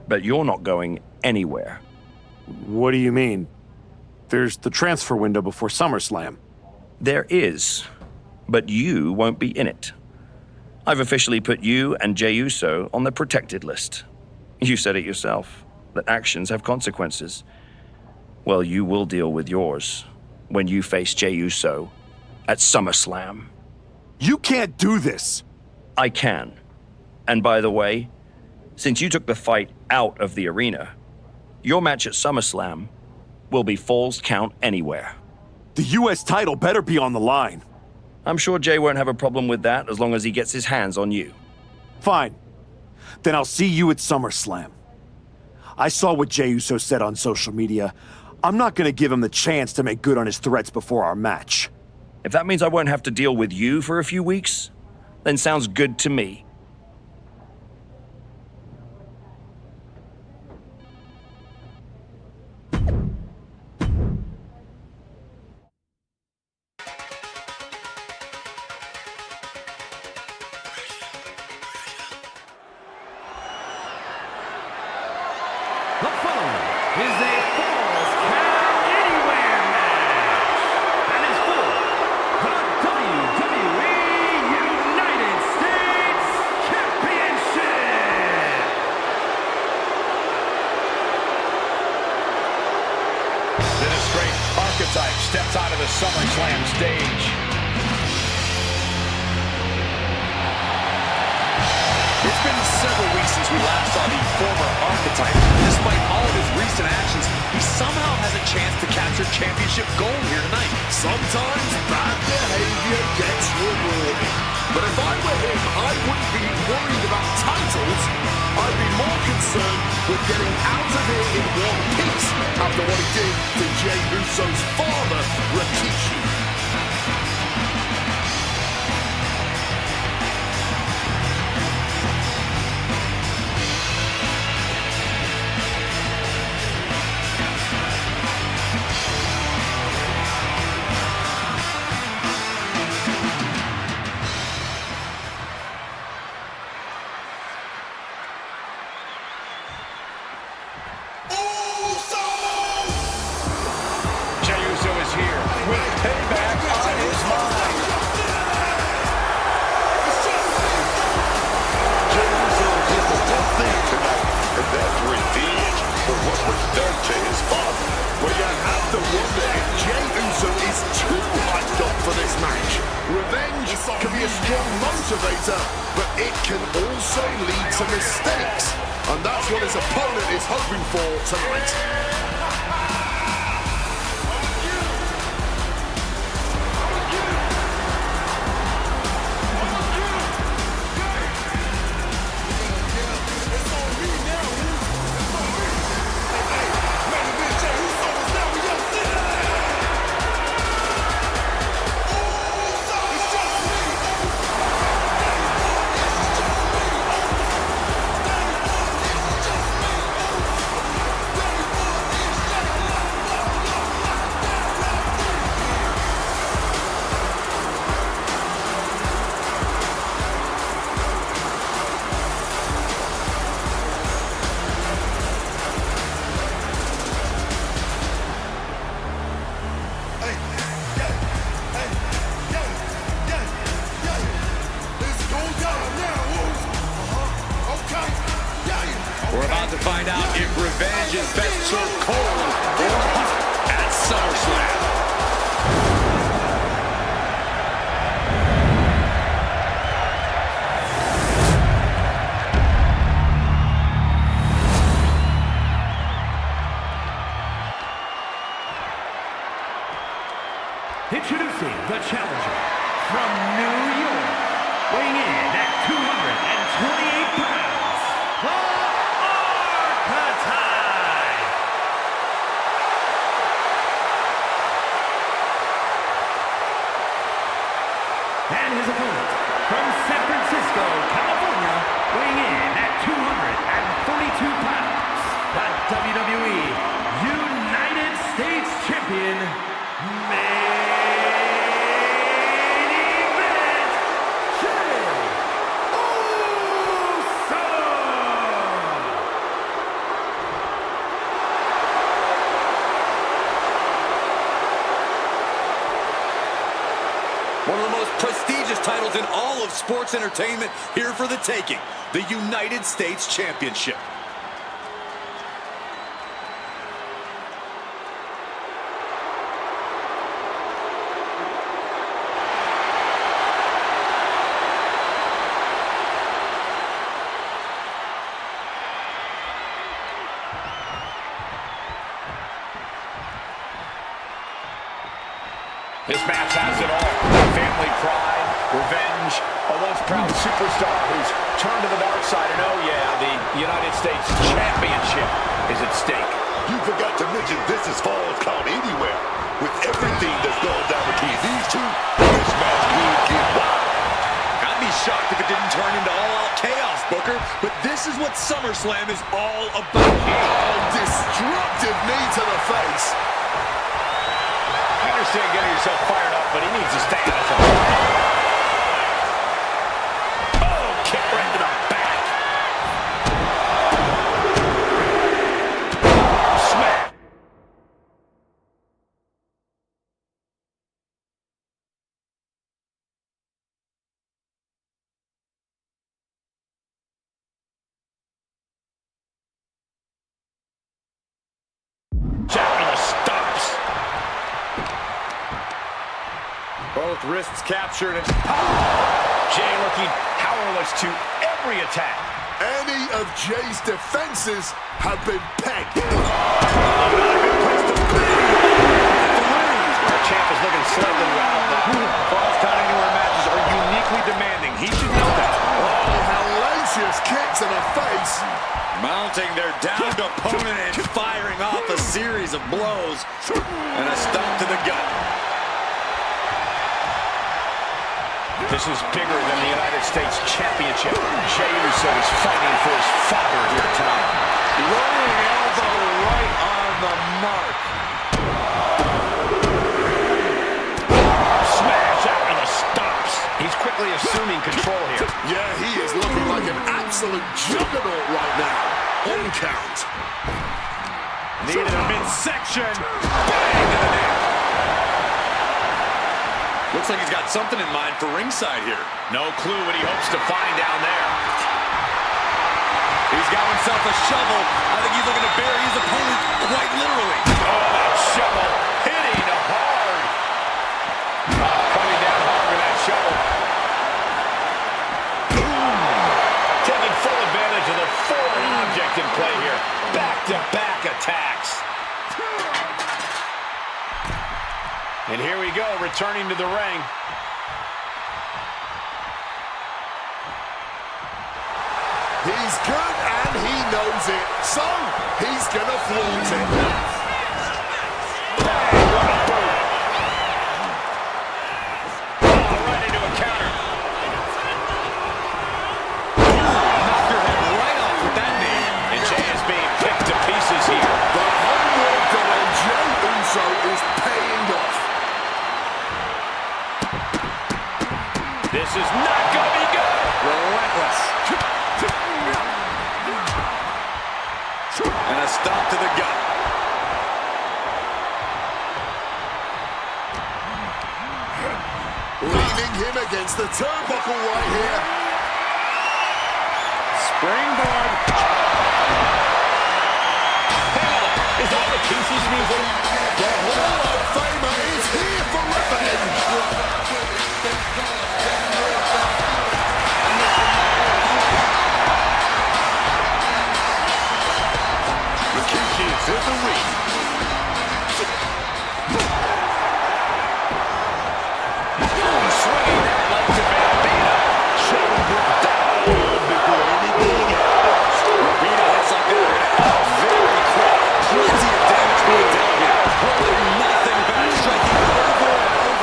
but you're not going anywhere. What do you mean? There's the transfer window before SummerSlam. There is, but you won't be in it. I've officially put you and Jey Uso on the protected list. You said it yourself, that actions have consequences. Well, you will deal with yours when you face Jey Uso at SummerSlam. You can't do this! I can. And by the way, since you took the fight out of the arena, your match at SummerSlam will be Falls Count Anywhere. The US title better be on the line. I'm sure Jey won't have a problem with that as long as he gets his hands on you. Fine. Then I'll see you at SummerSlam. I saw what Jey Uso said on social media. I'm not gonna give him the chance to make good on his threats before our match. If that means I won't have to deal with you for a few weeks, then sounds good to me. The following is a Falls Count Anywhere match and is for the WWE United States Championship. The disgraced Archetype steps out of the SummerSlam stage. It's been several weeks since we last saw the former Archetype. Despite all of his recent actions, he somehow has a chance to capture championship gold here tonight. Sometimes bad behavior gets rewarded. But if I were him, I wouldn't be worried about titles. I'd be more concerned with getting out of here in one piece after what he did to Jey Uso's father, Rikishi. Jey Uso is here with payback on his mind. Jey Uso is the one thing tonight, and that's revenge for what was done to his father. Well, you have to wonder if Jey Uso is too hyped up for this match. Revenge can be a strong motivator, but it can also lead to mistakes. And that's what his opponent is hoping for tonight. We're about to find out if revenge is best served cold or hot at SummerSlam. Introducing the challenger from New York, weighing in at 228 pounds, the Archetype. And his opponent, from San Francisco, California, weighing in at 242 pounds, the WWE United States Champion, One of the most prestigious titles in all of sports entertainment here for the taking, the United States Championship. This match has it all. Family pride, revenge, a once proud superstar who's turned to the dark side. And oh yeah, the United States Championship is at stake. You forgot to mention this is Falls Count Anywhere. With everything that's gone down between these two, this match could get wild. I'd be shocked if it didn't turn into all-out chaos, Booker. But this is what SummerSlam is all about. Oh, destructive knee to the face. I understand getting yourself fired up, but he needs to stay out of it. Oh, kick right to the back. Smack. Jack in the stops. Both wrists captured. And Jay looking powerless to every attack. Any of Jay's defenses have been pegged. Our champ is looking slightly wild. Falls Count Anywhere matches are uniquely demanding. He should know that. Oh, hellacious kick to the face. Mounting their downed opponent and firing off a series of blows. And a stomp to the gut. This is bigger than the United States Championship. Jey Uso is fighting for his father here tonight. Rolling elbow right on the mark. Smash out of the stops. He's quickly assuming control here. Yeah, he is looking like an absolute juggernaut right now. On count. Knee to the midsection. Bang to the neck. Looks like he's got something in mind for ringside here. No clue what he hopes to find down there. He's got himself a shovel. I think he's looking to bury his opponent quite literally. Oh, that shovel hitting hard. Coming down hard with that shovel. Taking full advantage of the foreign object in play here. Back-to-back attacks. And here we go, returning to the ring. He's good and he knows it. So, he's gonna flaunt it. Right into a counter. Knocked her head right off with that knee. And Jey is being picked to pieces here. The homework done on Jey Uso is paying off. This is not going to be good. Relentless. And a stomp to the gut. Leaving him against the turnbuckle right here. Springboard. Is that the Pieces music? The Hall of Famer is here for revenge. Rikishi is in the ring. Swinging that like to Bambino. Shoulder down before anything happens. Bambino hits like that. Very quick. Plenty of damage being dealt here. Holding nothing back. Striking over and over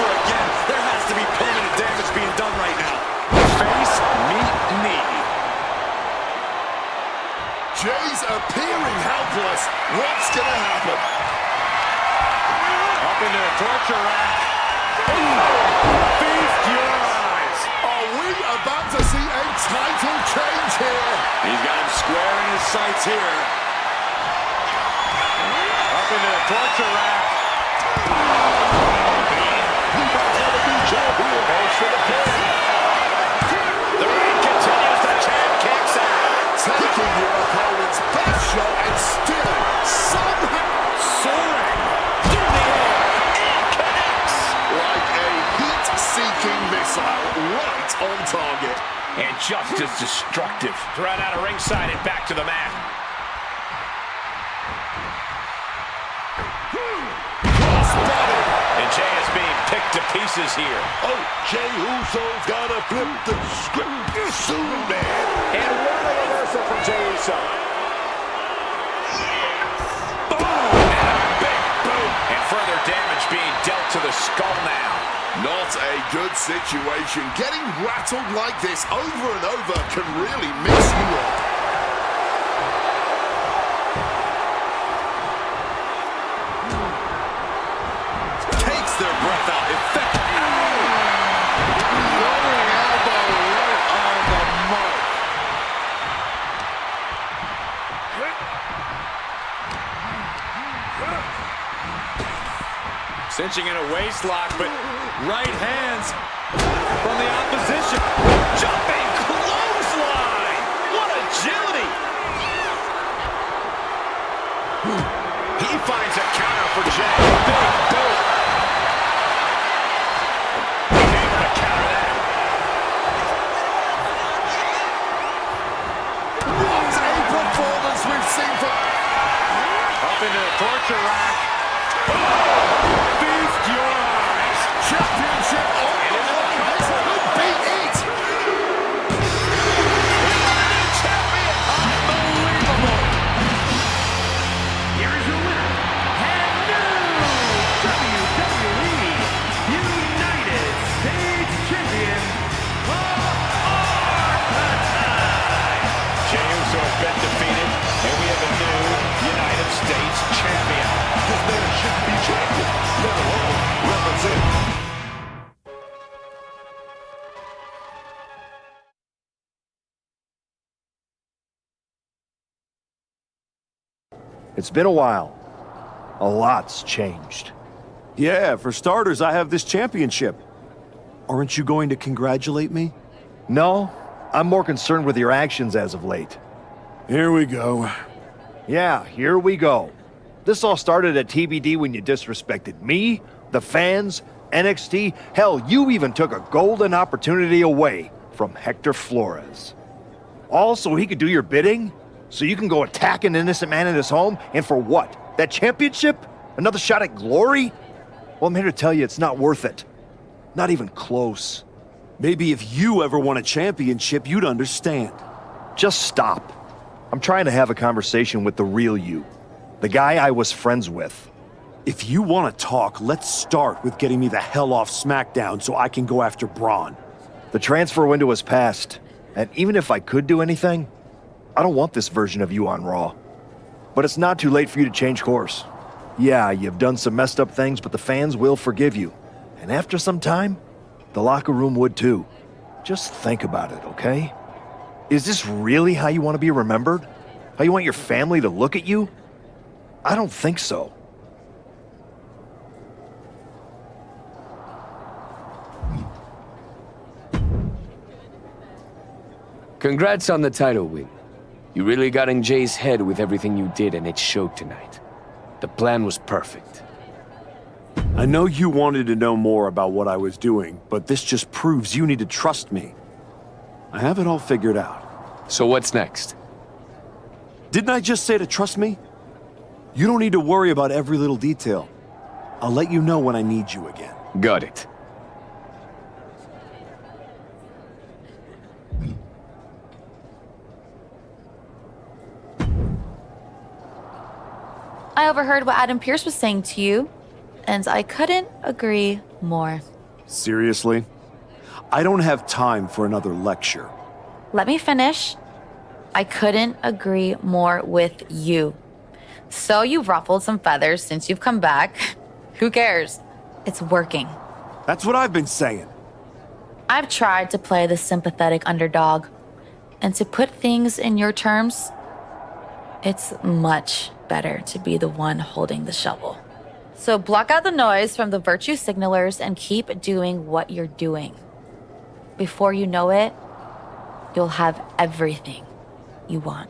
sights here. Up into the torture rack. Goes for the pin. The ring continues. The champ kicks out. Taking your opponent's best shot and still somehow Soaring through the air. It connects. like a heat-seeking missile right on target. And just as destructive. Thrown out of ringside and back to the mat. Crossbody. And Jay is being picked to pieces here. Oh, Jey Uso's gotta flip the script soon, man. And what a reversal from Jey Uso. Boom! And a big boot. And further damage being dealt to the skull now. Not a good situation. Getting rattled like this over and over can really mess you up. Takes their breath out. Effective. Rolling elbow right on the mark. Cinching in a waist lock, but right hands from the opposition. Jumping clothesline. What agility. He finds a counter for Jey. Big boot. He's able to counter that. What a performance we've seen from... Up into the torture rack. Feast your eyes. Championship on the line. This could be it. Champion. Unbelievable. Here is your winner, and new WWE United States Champion, the Archetype. Jey Uso has been defeated, and we have a new United States champion. This man shouldn't be champion, let alone represent. It's been a while. A lot's changed. Yeah, for starters, I have this championship. Aren't you going to congratulate me? No, I'm more concerned with your actions as of late. Here we go. Yeah, here we go. This all started at TBD when you disrespected me, the fans, NXT. Hell, you even took a golden opportunity away from Hector Flores. All so he could do your bidding? So you can go attack an innocent man in his home? And for what? That championship? Another shot at glory? Well, I'm here to tell you it's not worth it. Not even close. Maybe if you ever won a championship, you'd understand. Just stop. I'm trying to have a conversation with the real you. The guy I was friends with. If you want to talk, let's start with getting me the hell off SmackDown so I can go after Braun. The transfer window has passed, and even if I could do anything, I don't want this version of you on Raw. But it's not too late for you to change course. Yeah, you've done some messed up things, but the fans will forgive you. And after some time, the locker room would too. Just think about it, okay? Is this really how you want to be remembered? How you want your family to look at you? I don't think so. Congrats on the title win. You really got in Jay's head with everything you did, and it showed tonight. The plan was perfect. I know you wanted to know more about what I was doing, but this just proves you need to trust me. I have it all figured out. So what's next? Didn't I just say to trust me? You don't need to worry about every little detail. I'll let you know when I need you again. Got it. I overheard what Adam Pearce was saying to you, and I couldn't agree more. Seriously? I don't have time for another lecture. Let me finish. I couldn't agree more with you. So you've ruffled some feathers since you've come back. Who cares? It's working. That's what I've been saying. I've tried to play the sympathetic underdog and to put things in your terms. It's much better to be the one holding the shovel. So block out the noise from the virtue signalers and keep doing what you're doing. Before you know it, you'll have everything you want.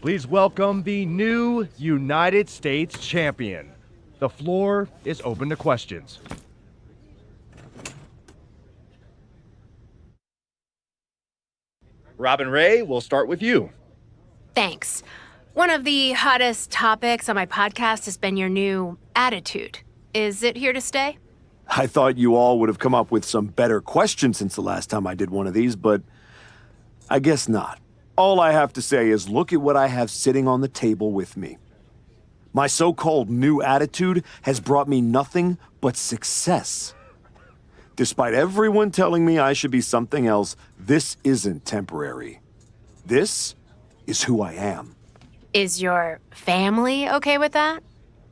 Please welcome the new United States Champion. The floor is open to questions. Robin Ray, we'll start with you. Thanks. One of the hottest topics on my podcast has been your new attitude. Is it here to stay? I thought you all would have come up with some better questions since the last time I did one of these, but I guess not. All I have to say is look at what I have sitting on the table with me. My so-called new attitude has brought me nothing but success. Despite everyone telling me I should be something else, this isn't temporary. This is who I am. Is your family okay with that?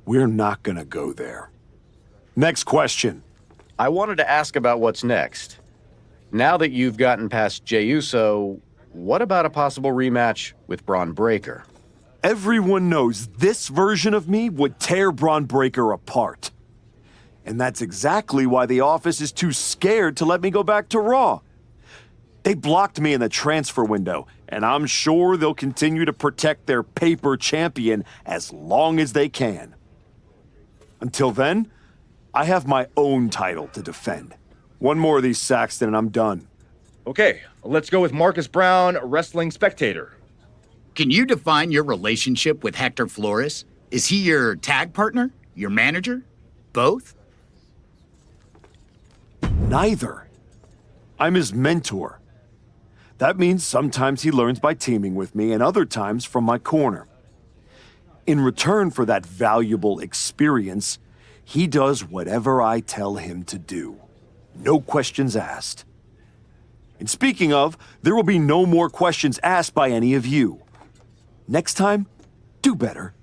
We're not gonna go there. Next question. I wanted to ask about what's next. Now that you've gotten past Jey Uso, what about a possible rematch with Braun Breaker? Everyone knows this version of me would tear Braun Breaker apart. And that's exactly why the office is too scared to let me go back to Raw. They blocked me in the transfer window, and I'm sure they'll continue to protect their paper champion as long as they can. Until then, I have my own title to defend. One more of these, Saxton, and I'm done. Okay, let's go with Marcus Brown, wrestling spectator. Can you define your relationship with Hector Flores? Is he your tag partner? Your manager? Both? Neither. I'm his mentor. That means sometimes he learns by teaming with me and other times from my corner. In return for that valuable experience, he does whatever I tell him to do. No questions asked. And speaking of, there will be no more questions asked by any of you. Next time, do better.